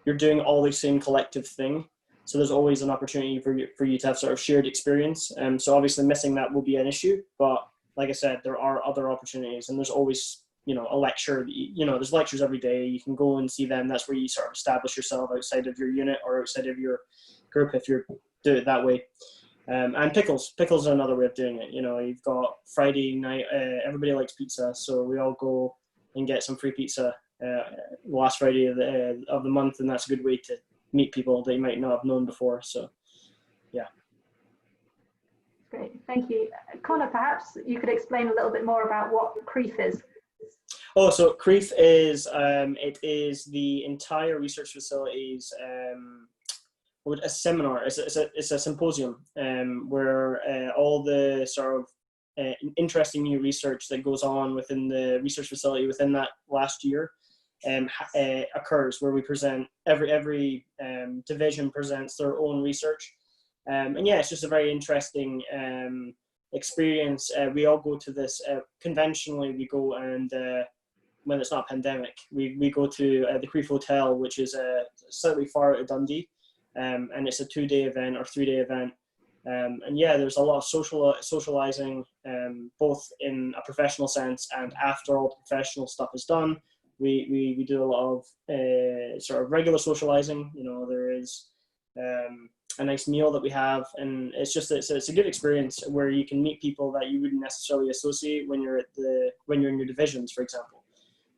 you're doing all the same collective thing. So there's always an opportunity for you to have sort of shared experience. So obviously missing that will be an issue, but like I said, there are other opportunities, and there's always, you know, a lecture, you know, there's lectures every day. You can go and see them. That's where you sort of establish yourself outside of your unit or outside of your group if you're do it that way. And pickles are another way of doing it. You know, you've got Friday night, everybody likes pizza, so we all go and get some free pizza last Friday of the month, and that's a good way to meet people that you might not have known before. So yeah. Great, thank you. Connor, perhaps you could explain a little bit more about what CREEF is. Oh, so CREEF is it is the entire research facilities a seminar. It's a symposium where all the sort of interesting new research that goes on within the research facility within that last year occurs, where we present every division presents their own research, and yeah, it's just a very interesting experience. We all go to this conventionally. We go and when it's not a pandemic, we go to the CREEF Hotel, which is slightly far out of Dundee. And it's a 2-day event or 3-day event. And yeah, there's a lot of socializing, both in a professional sense, and after all professional stuff is done, we do a lot of sort of regular socializing. You know, there is a nice meal that we have, and it's a good experience where you can meet people that you wouldn't necessarily associate when you're in your divisions, for example.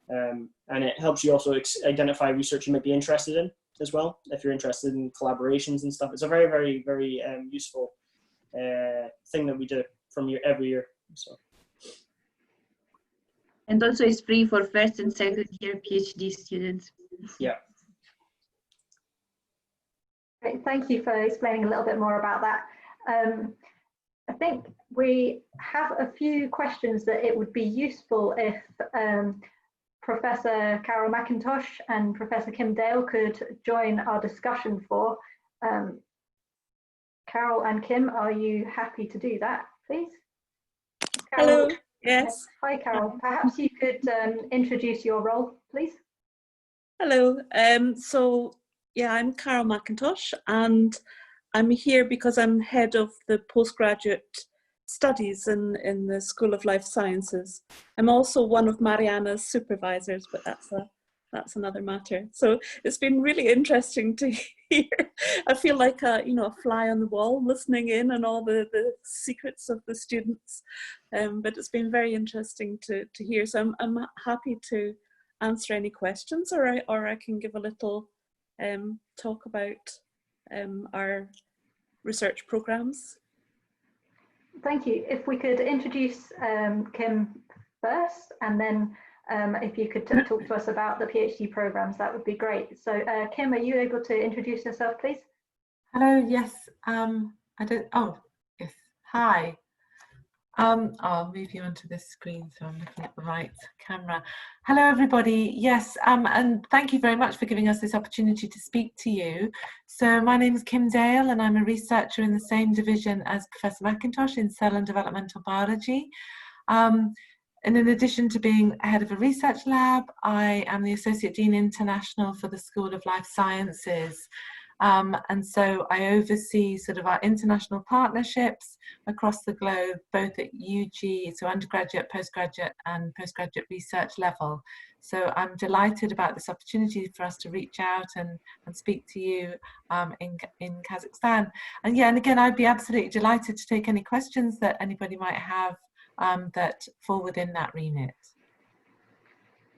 And it helps you also identify research you might be interested in as well, if you're interested in collaborations and stuff. It's a very, very, very useful thing that we do every year. So. And also it's free for first and second year PhD students. Yeah. Great, thank you for explaining a little bit more about that. I think we have a few questions that it would be useful if Professor Carol McIntosh and Professor Kim Dale could join our discussion for. Carol and Kim, are you happy to do that, please? Carol, hello, yes. Hi, Carol. Perhaps you could introduce your role, please. Hello, so yeah, I'm Carol McIntosh, and I'm here because I'm head of the postgraduate studies in the School of Life Sciences. I'm also one of Mariana's supervisors, but that's that's another matter. So it's been really interesting to hear. I feel like a fly on the wall, listening in on all the secrets of the students. But it's been very interesting to hear. So I'm happy to answer any questions, or I can give a little talk about our research programs. Thank you. If we could introduce Kim first, and then if you could talk to us about the PhD programs, that would be great. So Kim, are you able to introduce yourself, please? Hello, yes. Yes, hi. I'll move you onto this screen so I'm looking at the right camera. Hello, everybody. Yes, and thank you very much for giving us this opportunity to speak to you. So my name is Kim Dale, and I'm a researcher in the same division as Professor McIntosh in cell and developmental biology. And in addition to being head of a research lab, I am the Associate Dean International for the School of Life Sciences. And so I oversee sort of our international partnerships across the globe, both at UG, so undergraduate, postgraduate and postgraduate research level. So I'm delighted about this opportunity for us to reach out and speak to you in Kazakhstan. And yeah, and again, I'd be absolutely delighted to take any questions that anybody might have that fall within that remit.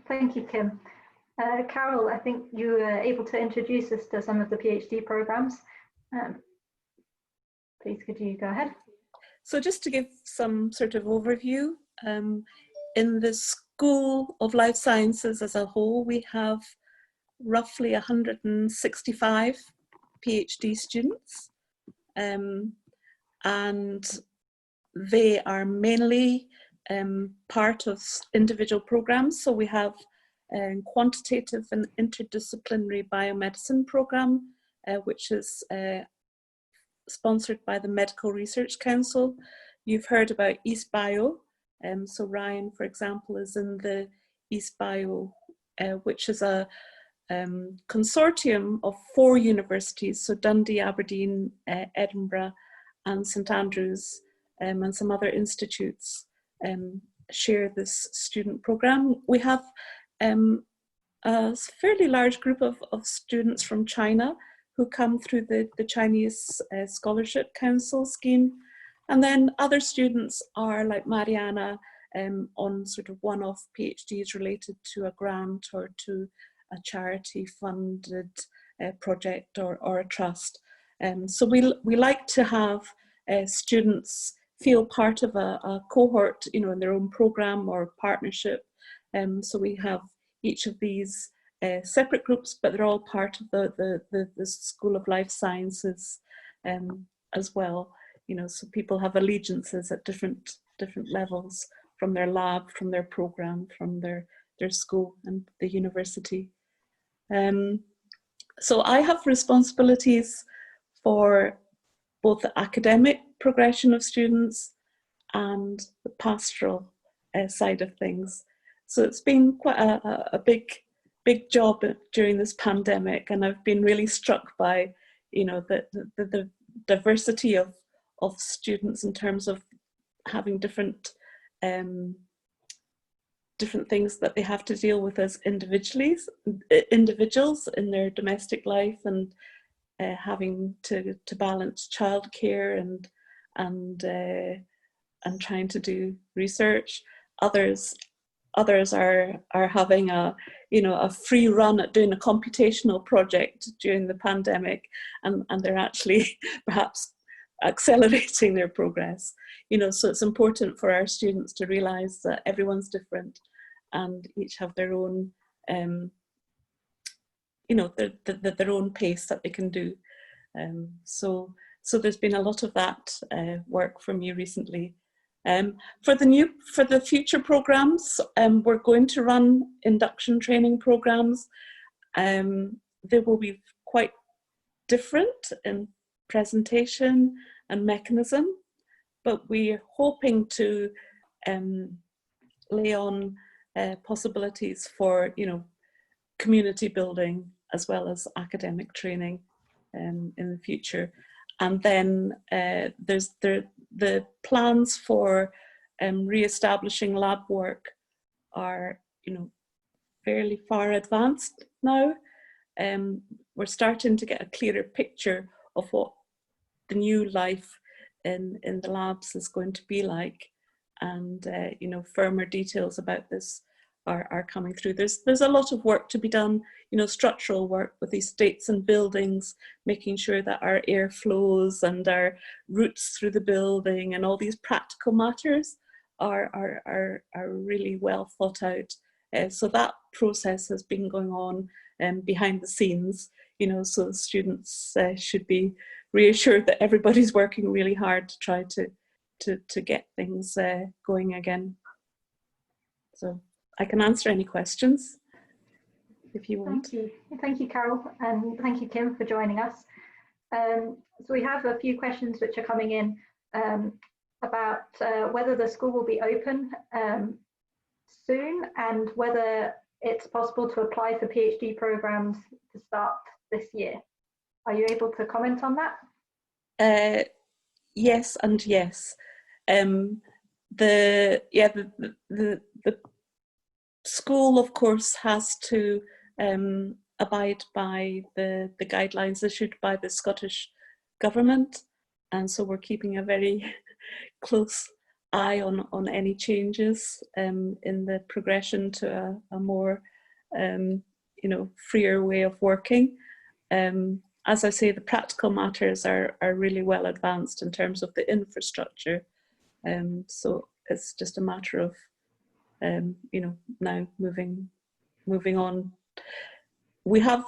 Thank you, Kim. Carol, I think you were able to introduce us to some of the PhD programs. Please, could you go ahead? So just to give some sort of overview, in the School of Life Sciences as a whole, we have roughly 165 PhD students, and they are mainly part of individual programs. So we have quantitative and interdisciplinary biomedicine program, which is sponsored by the Medical Research Council. You've heard about East Bio. So Ryan, for example, is in the East Bio, which is a consortium of 4 universities, so Dundee, Aberdeen, Edinburgh and St Andrews, and some other institutes share this student program. We have a fairly large group of students from China who come through the Chinese Scholarship Council scheme. And then other students are like Mariana on sort of one-off PhDs related to a grant or to a charity funded project or a trust. So we like to have students feel part of a cohort, in their own program or partnership. So we have each of these separate groups, but they're all part of the School of Life Sciences as well. So people have allegiances at different levels, from their lab, from their program, from their school and the university. So I have responsibilities for both the academic progression of students and the pastoral side of things. So it's been quite a big job during this pandemic, and I've been really struck by the diversity of students in terms of having different things that they have to deal with as individuals in their domestic life, and having to balance childcare and trying to do research. Others are having a free run at doing a computational project during the pandemic, and they're actually perhaps accelerating their progress. So it's important for our students to realize that everyone's different and each have their own their own pace that they can do. So there's been a lot of that work from you recently. For the future programs, we're going to run induction training programs. They will be quite different in presentation and mechanism, but we're hoping to lay on possibilities for community building as well as academic training in the future. And then there's the plans for re-establishing lab work are fairly far advanced now. We're starting to get a clearer picture of what the new life in the labs is going to be like, and you know, firmer details about this are coming through. There's a lot of work to be done, you know, structural work with these estates and buildings, making sure that our air flows and our routes through the building and all these practical matters are really well thought out. So that process has been going on behind the scenes, you know, so the students should be reassured that everybody's working really hard to try to get things going again. So I can answer any questions if you want. Thank you, Carol, and thank you, Kim, for joining us. So we have a few questions which are coming in about whether the school will be open soon and whether it's possible to apply for PhD programs to start this year. Are you able to comment on that? Yes and yes. The school, of course, has to abide by the guidelines issued by the Scottish Government, and so we're keeping a very close eye on any changes in the progression to a more you know, freer way of working. As I say, the practical matters are really well advanced in terms of the infrastructure, so it's just a matter of you know, now moving on. We have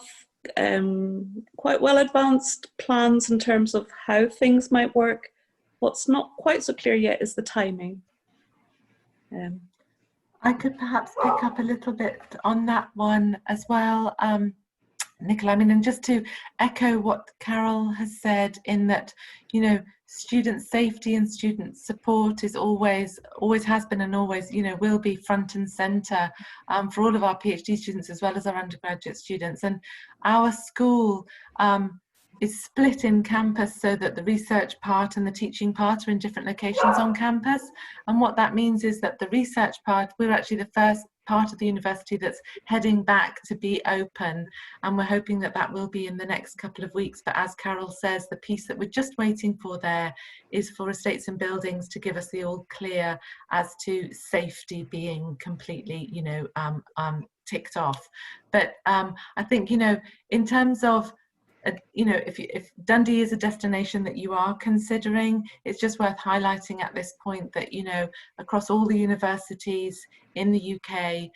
quite well advanced plans in terms of how things might work. What's not quite so clear yet is the timing. I could perhaps pick up a little bit on that one as well, Nicola. I mean, and just to echo what Carol has said, in that, you know, student safety and student support is always has been and always, you know, will be front and center for all of our PhD students as well as our undergraduate students. And our school is split in campus so that the research part and the teaching part are in different locations on campus. And what that means is that the research part, we're actually the first part of the university that's heading back to be open, and we're hoping that that will be in the next couple of weeks. But as Carol says, the piece that we're just waiting for there is for estates and buildings to give us the all clear as to safety being completely, you know, ticked off. But I think, you know, in terms of you know, if Dundee is a destination that you are considering, it's just worth highlighting at this point that, you know, across all the universities in the UK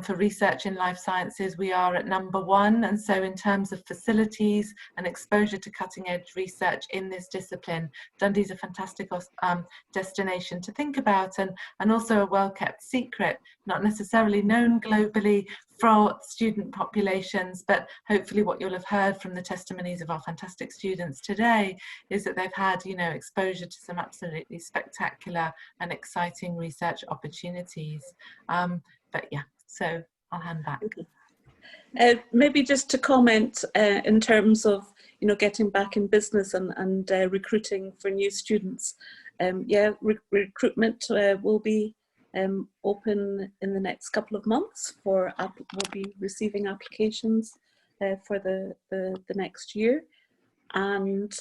for research in life sciences, we are at #1. And so in terms of facilities and exposure to cutting edge research in this discipline, Dundee's a fantastic destination to think about, and also a well-kept secret, not necessarily known globally for student populations, but hopefully what you'll have heard from the testimonies of our fantastic students today is that they've had, you know, exposure to some absolutely spectacular and exciting research opportunities. But yeah, so I'll hand back. Maybe just to comment in terms of, you know, getting back in business and recruiting for new students. Yeah, recruitment will be open in the next couple of months. We'll be receiving applications for the next year. And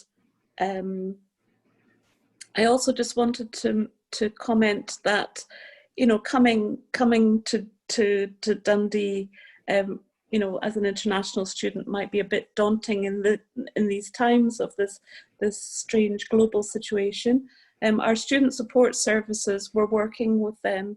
I also just wanted to comment that, you know, coming to Dundee, you know, as an international student might be a bit daunting in these times of this strange global situation. Our student support services, we're working with them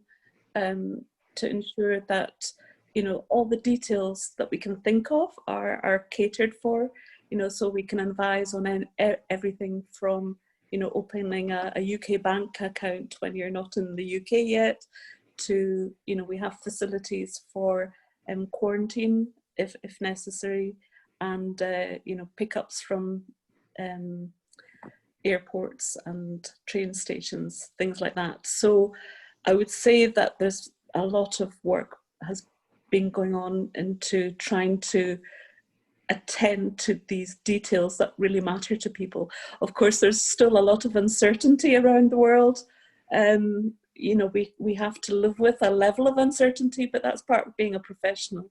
to ensure that, you know, all the details that we can think of are catered for, you know, so we can advise on everything from, you know, opening a UK bank account when you're not in the UK yet, to, you know, we have facilities for quarantine if necessary, and you know, pickups from airports and train stations, things like that. So I would say that there's a lot of work has been going on into trying to attend to these details that really matter to people. Of course, there's still a lot of uncertainty around the world, you you know, we have to live with a level of uncertainty, but that's part of being a professional.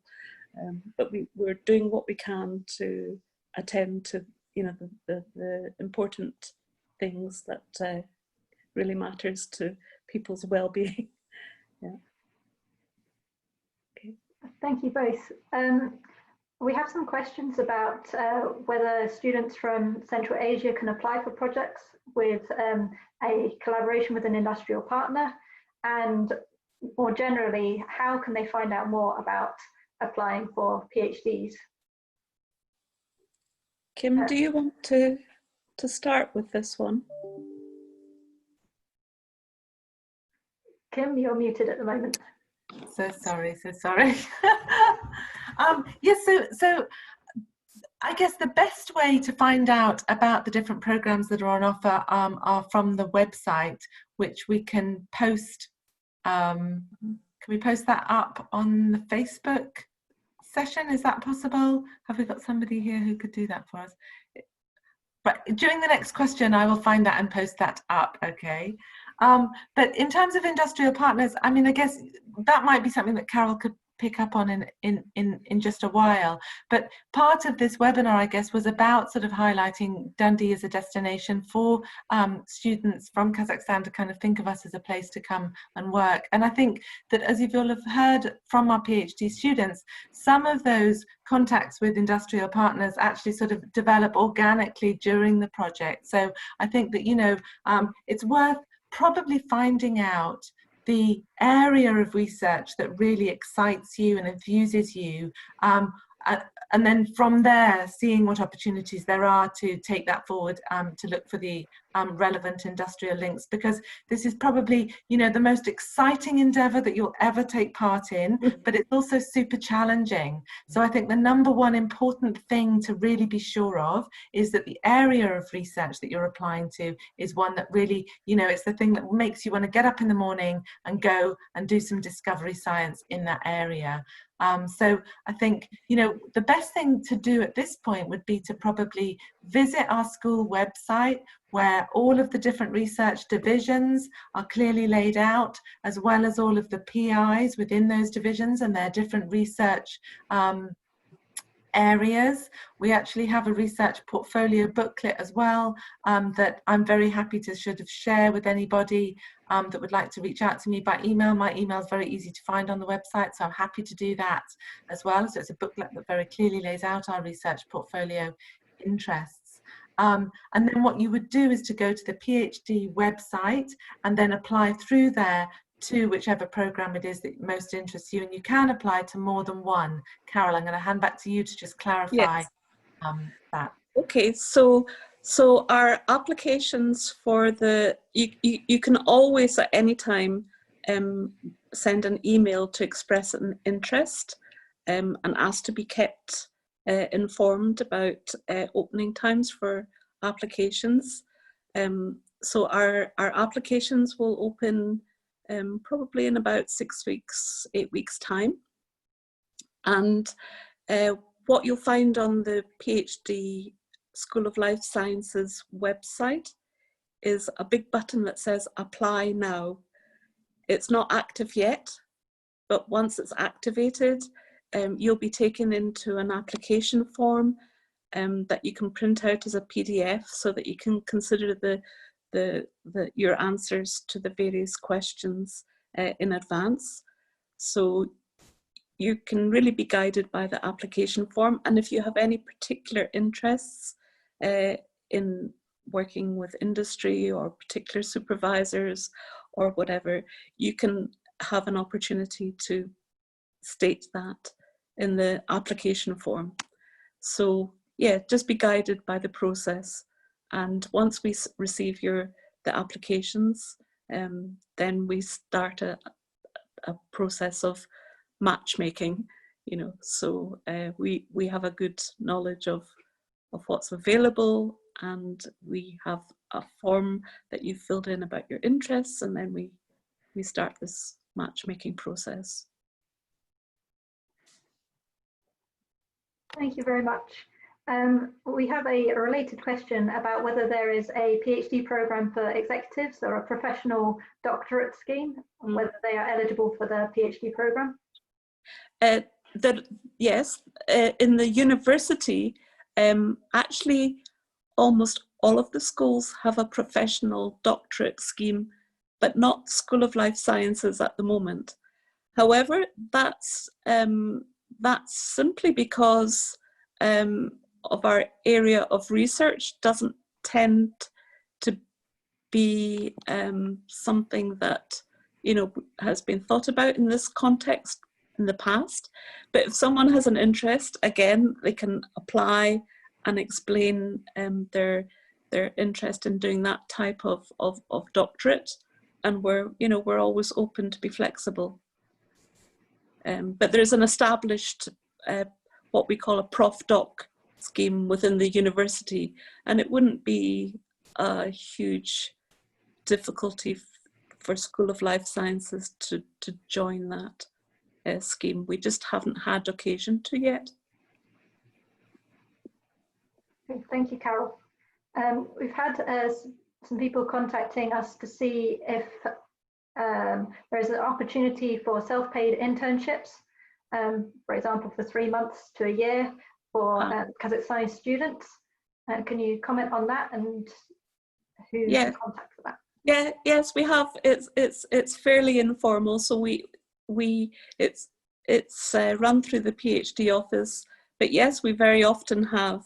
But we're doing what we can to attend to, you know, the important things that really matters to people's well-being. Yeah. Okay. Thank you both. We have some questions about whether students from Central Asia can apply for projects with a collaboration with an industrial partner, and more generally, how can they find out more about applying for PhDs? Kim, do you want to start with this one? Kim, you're muted at the moment. So sorry. Yes, so I guess the best way to find out about the different programs that are on offer are from the website, which we can post. Can we post that up on the Facebook session? Is that possible? Have we got somebody here who could do that for us? But during the next question, I will find that and post that up, okay? But in terms of industrial partners, I mean, I guess that might be something that Carol could pick up on in just a while. But part of this webinar, I guess, was about sort of highlighting Dundee as a destination for students from Kazakhstan to kind of think of us as a place to come and work. And I think that, as you'll have heard from our PhD students, some of those contacts with industrial partners actually sort of develop organically during the project. So I think that, you know, it's worth probably finding out the area of research that really excites you and enthuses you, and then from there seeing what opportunities there are to take that forward, to look for the relevant industrial links, because this is probably, you know, the most exciting endeavour that you'll ever take part in, but it's also super challenging. So I think the number one important thing to really be sure of is that the area of research that you're applying to is one that really, you know, it's the thing that makes you want to get up in the morning and go and do some discovery science in that area. So I think, you know, the best thing to do at this point would be to probably visit our school website, where all of the different research divisions are clearly laid out, as well as all of the PIs within those divisions and their different research areas. We actually have a research portfolio booklet as well, that I'm very happy to sort of share with anybody that would like to reach out to me by email. My email is very easy to find on the website, so I'm happy to do that as well. So it's a booklet that very clearly lays out our research portfolio interests. And then what you would do is to go to the PhD website and then apply through there to whichever program it is that most interests you, and you can apply to more than one. Carol, I'm going to hand back to you to just clarify that. Okay, so our applications for the, you can always at any time send an email to express an interest and ask to be kept informed about opening times for applications. So our applications will open probably in about 6 weeks, 8 weeks time. And what you'll find on the PhD School of Life Sciences website is a big button that says apply now. It's not active yet, but once it's activated, you'll be taken into an application form that you can print out as a PDF so that you can consider your answers to the various questions in advance. So you can really be guided by the application form, and if you have any particular interests in working with industry or particular supervisors or whatever, you can have an opportunity to state that in the application form. So yeah, just be guided by the process, and once we receive the applications, then we start a process of matchmaking, you know. So we have a good knowledge of what's available, and we have a form that you've filled in about your interests, and then we start this matchmaking process. Thank you very much. We have a related question about whether there is a PhD program for executives or a professional doctorate scheme, whether they are eligible for the PhD program. Yes, in the university, actually almost all of the schools have a professional doctorate scheme, but not School of Life Sciences at the moment. However, that's simply because of our area of research doesn't tend to be something that, you know, has been thought about in this context in the past. But if someone has an interest, again, they can apply and explain their interest in doing that type of doctorate, and we're always open to be flexible. But there's an established what we call a prof doc scheme within the university, and it wouldn't be a huge difficulty for School of Life Sciences to join that scheme. We just haven't had occasion to yet. Okay, thank you, Carol. We've had some people contacting us to see if there is an opportunity for self-paid internships, for example, for 3 months to a year for Kazakhstani students. Can you comment on that and who to contact for that? Yeah, yes, we have. It's fairly informal, so it's run through the PhD office. But yes, we very often have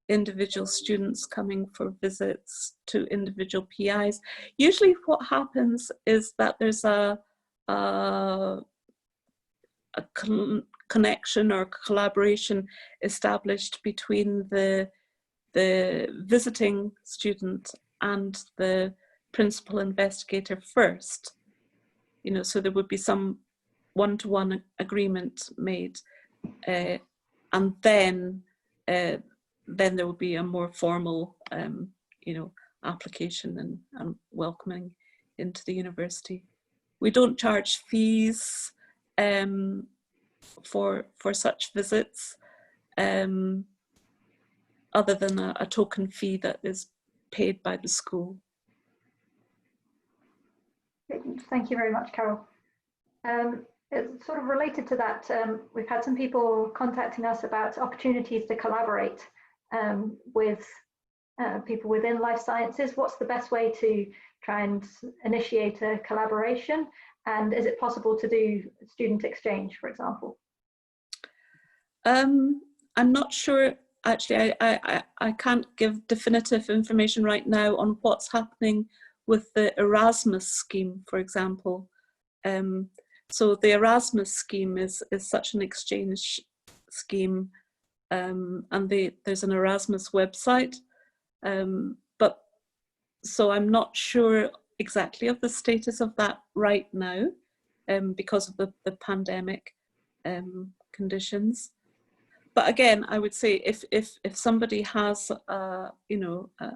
individual students coming for visits to individual PIs. Usually what happens is that there's a connection or collaboration established between the visiting student and the principal investigator first. You know, so there would be some one-to-one agreement made, and then there will be a more formal, you know, application and welcoming into the university. We don't charge fees for such visits, other than a token fee that is paid by the school. Thank you very much, Carol. It's sort of related to that. We've had some people contacting us about opportunities to collaborate with people within life sciences. What's the best way to try and initiate a collaboration? And is it possible to do student exchange, for example? I'm not sure. Actually, I can't give definitive information right now on what's happening with the Erasmus scheme, for example. So the Erasmus scheme is such an exchange scheme, and there's an Erasmus website. But so I'm not sure exactly of the status of that right now, because of the pandemic conditions. But again, I would say if somebody has you know, a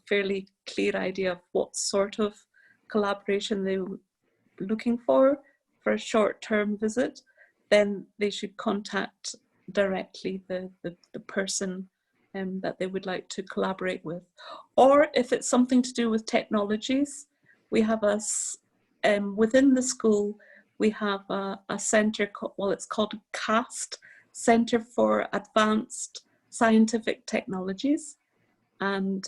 fairly clear idea of what sort of collaboration they were looking for a short-term visit, then they should contact directly the person that they would like to collaborate with. Or if it's something to do with technologies, we have within the school, we have a centre, well, it's called CAST, Centre for Advanced Scientific Technologies. And,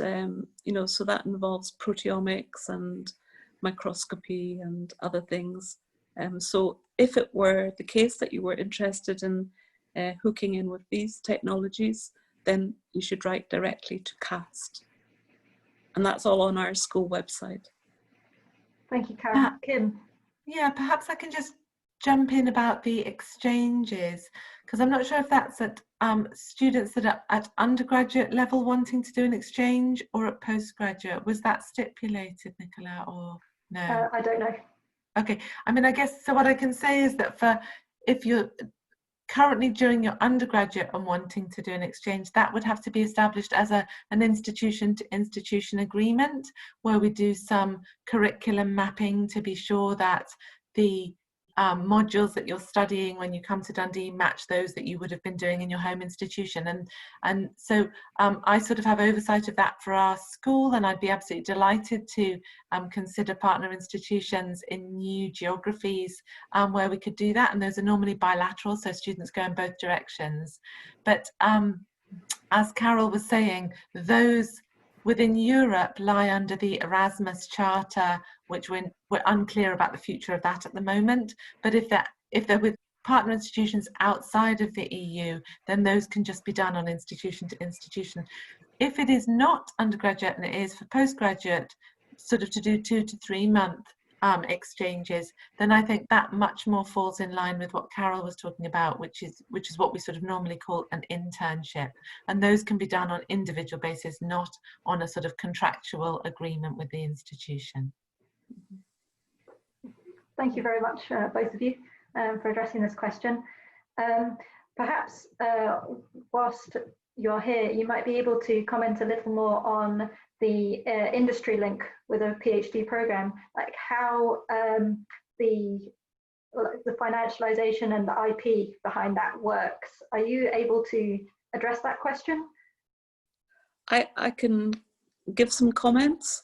you know, so that involves proteomics and microscopy and other things. So if it were the case that you were interested in hooking in with these technologies, then you should write directly to CAST. And that's all on our school website. Thank you, Karen. Kim? Yeah, perhaps I can just jump in about the exchanges, because I'm not sure if that's at students that are at undergraduate level wanting to do an exchange or at postgraduate. Was that stipulated, Nicola, or no? I don't know. Okay, I mean, I guess, so what I can say is that if you're currently during your undergraduate and wanting to do an exchange, that would have to be established as an institution to institution agreement, where we do some curriculum mapping to be sure that the modules that you're studying when you come to Dundee match those that you would have been doing in your home institution. And so I sort of have oversight of that for our school, and I'd be absolutely delighted to consider partner institutions in new geographies where we could do that. And those are normally bilateral, so students go in both directions. But as Carol was saying, those within Europe lie under the Erasmus Charter, which we're unclear about the future of that at the moment. But if they're with partner institutions outside of the EU, then those can just be done on institution to institution. If it is not undergraduate and it is for postgraduate, sort of to do 2 to 3 month exchanges, then I think that much more falls in line with what Carol was talking about, which is what we sort of normally call an internship. And those can be done on individual basis, not on a sort of contractual agreement with the institution. Thank you very much, both of you, for addressing this question. Perhaps whilst you're here, you might be able to comment a little more on the industry link with a PhD program, like how the financialization and the IP behind that works. Are you able to address that question? I can give some comments.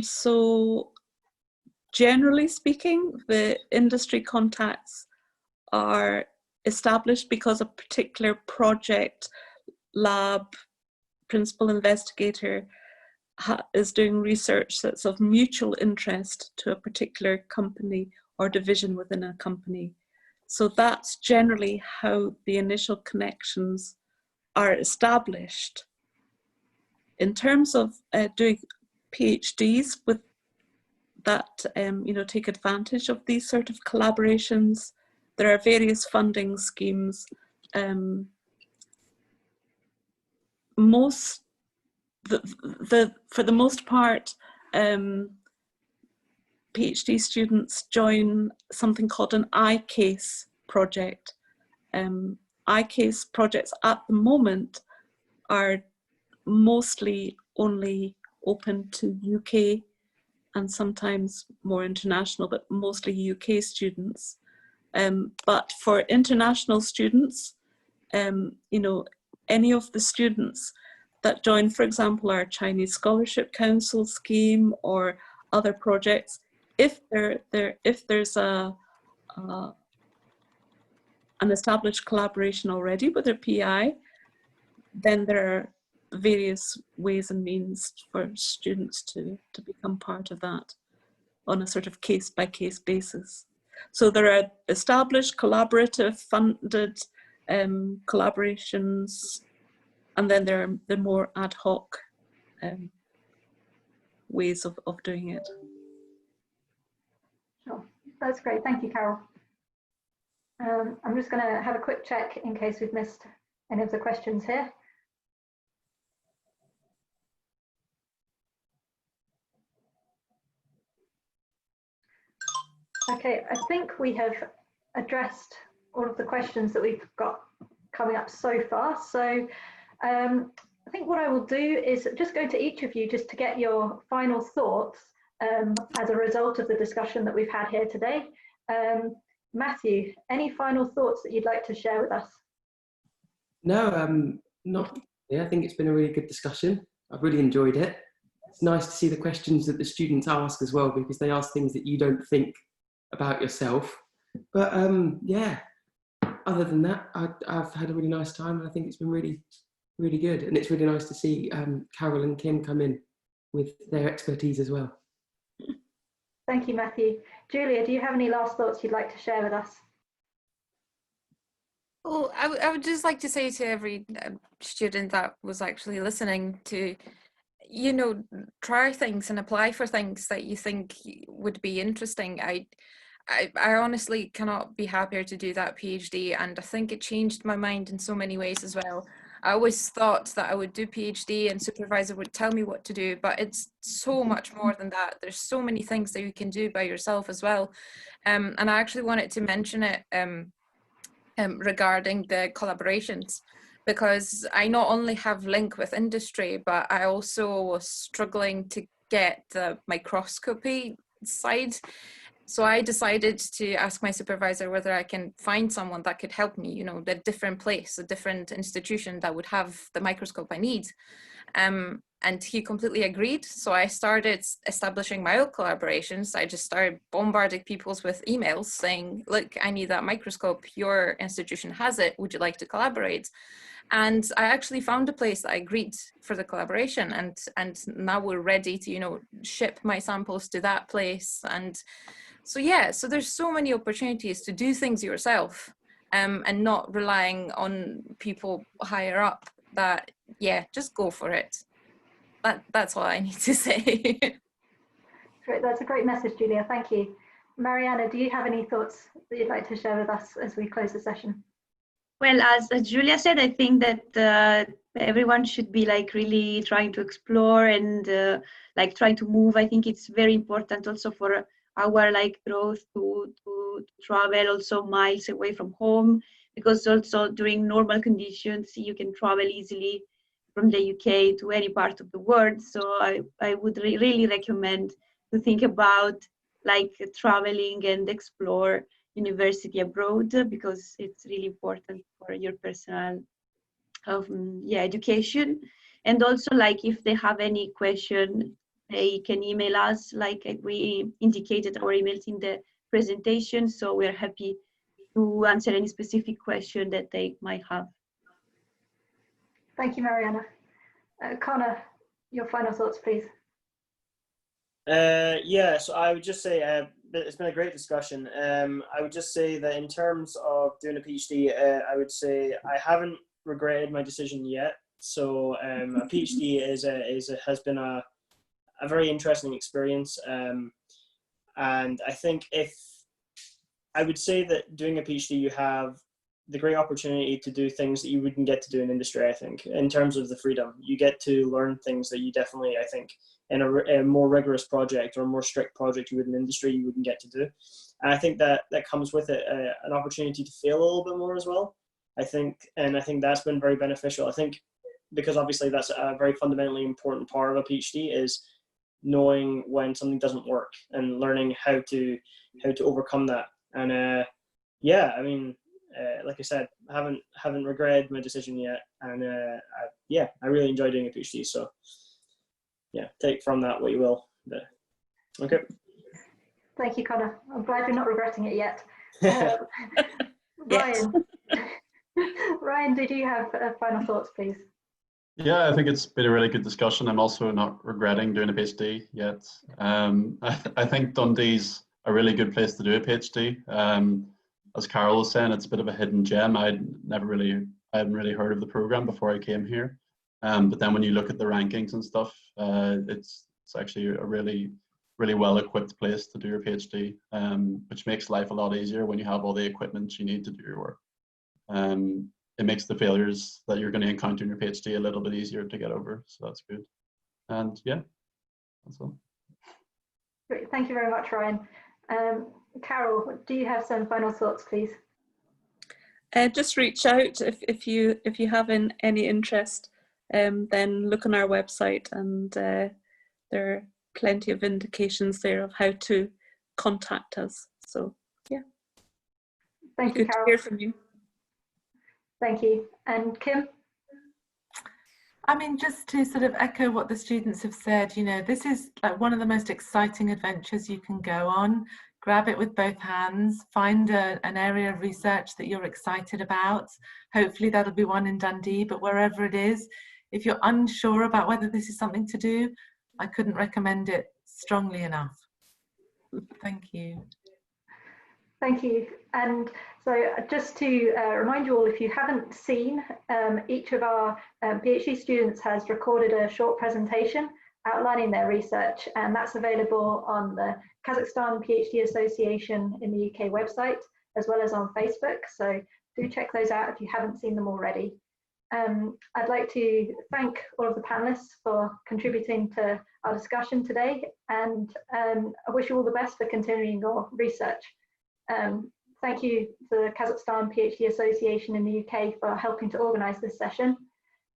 So generally speaking, the industry contacts are established because a particular project, lab, principal investigator is doing research that's of mutual interest to a particular company or division within a company. So that's generally how the initial connections are established. In terms of doing PhDs with that, take advantage of these sort of collaborations, there are various funding schemes. For the most part, PhD students join something called an iCase project. iCase projects at the moment are mostly only open to UK and sometimes more international, but mostly UK students. But for international students, any of the students that join, for example, our Chinese Scholarship Council scheme or other projects, if there's an established collaboration already with their PI, then there are various ways and means for students to become part of that on a sort of case-by-case basis. So there are established collaborative funded collaborations, and then there are the more ad hoc ways of doing it. Sure, that's great. Thank you, Carol. I'm just going to have a quick check in case we've missed any of the questions here. Okay, I think we have addressed all of the questions that we've got coming up so far. So I think what I will do is just go to each of you just to get your final thoughts as a result of the discussion that we've had here today. Matthew, any final thoughts that you'd like to share with us? No, not. Yeah, I think it's been a really good discussion. I've really enjoyed it. It's nice to see the questions that the students ask as well, because they ask things that you don't think about yourself. But yeah, other than that, I've had a really nice time, and I think it's been really, really good. And it's really nice to see Carol and Kim come in with their expertise as well. Thank you, Matthew. Julia, do you have any last thoughts you'd like to share with us? Well, I would just like to say to every student that was actually listening to, try things and apply for things that you think would be interesting. I honestly cannot be happier to do that PhD, and I think it changed my mind in so many ways as well. I always thought that I would do PhD and supervisor would tell me what to do, but it's so much more than that. There's so many things that you can do by yourself as well. And I actually wanted to mention it regarding the collaborations, because I not only have link with industry, but I also was struggling to get the microscopy side So I decided to ask my supervisor whether I can find someone that could help me, you know, a different place, a different institution that would have the microscope I need. And he completely agreed. So I started establishing my own collaborations. I just started bombarding people with emails saying, look, I need that microscope. Your institution has it. Would you like to collaborate? And I actually found a place that I agreed for the collaboration. And now we're ready to, you know, ship my samples to that place. And so, yeah, so there's so many opportunities to do things yourself and not relying on people higher up that, yeah, just go for it. That's all I need to say. Great, that's a great message, Julia. Thank you. Mariana, do you have any thoughts that you'd like to share with us as we close the session? Well, as Julia said, I think that everyone should be like really trying to explore and like trying to move. I think it's very important also for our like growth to travel also miles away from home, because also during normal conditions you can travel easily from the UK to any part of the world. So I would really recommend to think about like traveling and explore university abroad, because it's really important for your personal education. And also, like, if they have any question, they can email us, like we indicated our emails in the presentation. So we're happy to answer any specific question that they might have. Thank you, Mariana. Connor, your final thoughts, please. Yeah, so I would just say it's been a great discussion. I would just say that in terms of doing a PhD, I would say I haven't regretted my decision yet. So a PhD has been a very interesting experience, and I think I would say that doing a PhD, you have the great opportunity to do things that you wouldn't get to do in industry. I think in terms of the freedom, you get to learn things that you definitely, I think, in a more rigorous project or a more strict project you would in industry, you wouldn't get to do. And I think that comes with it an opportunity to fail a little bit more as well. I think that's been very beneficial. I think because obviously that's a very fundamentally important part of a PhD, is knowing when something doesn't work and learning how to overcome that. And yeah, I mean, like I said, I haven't regretted my decision yet, and I really enjoy doing a PhD. So yeah, take from that what you will. But, okay. Thank you, Connor. I'm glad you're not regretting it yet. Ryan, Ryan, did you have final thoughts, please? Yeah, I think it's been a really good discussion. I'm also not regretting doing a PhD yet. I think Dundee's a really good place to do a PhD. As Carol was saying, it's a bit of a hidden gem. I hadn't really heard of the program before I came here. But then when you look at the rankings and stuff, it's actually a really well-equipped place to do your PhD, which makes life a lot easier when you have all the equipment you need to do your work. It makes the failures that you're going to encounter in your PhD a little bit easier to get over, so that's good. And yeah, that's all. Great. Thank you very much, Ryan. Carol, do you have some final thoughts, please? Just reach out if you have any interest. Then look on our website, and there are plenty of indications there of how to contact us. So yeah, thank you, Carol. Good to hear from you. Thank you. And Kim? I mean, just to sort of echo what the students have said, you know, this is like one of the most exciting adventures you can go on. Grab it with both hands, find an area of research that you're excited about. Hopefully that'll be one in Dundee, but wherever it is, if you're unsure about whether this is something to do, I couldn't recommend it strongly enough. Thank you. Thank you. And so just to remind you all, if you haven't seen, each of our PhD students has recorded a short presentation outlining their research, and that's available on the Kazakhstan PhD Association in the UK website, as well as on Facebook. So do check those out if you haven't seen them already. I'd like to thank all of the panelists for contributing to our discussion today, and I wish you all the best for continuing your research. Thank you to the Kazakhstan PhD Association in the UK for helping to organise this session,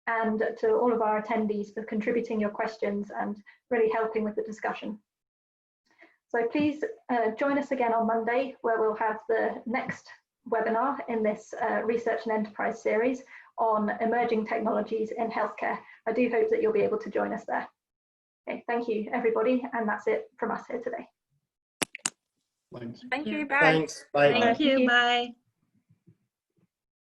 and to all of our attendees for contributing your questions and really helping with the discussion. So please join us again on Monday, where we'll have the next webinar in this Research and Enterprise series on emerging technologies in healthcare. I do hope that you'll be able to join us there. Okay, thank you, everybody, and that's it from us here today. Thanks. Thank you. Bye. Thanks. Bye. Thank you. Bye.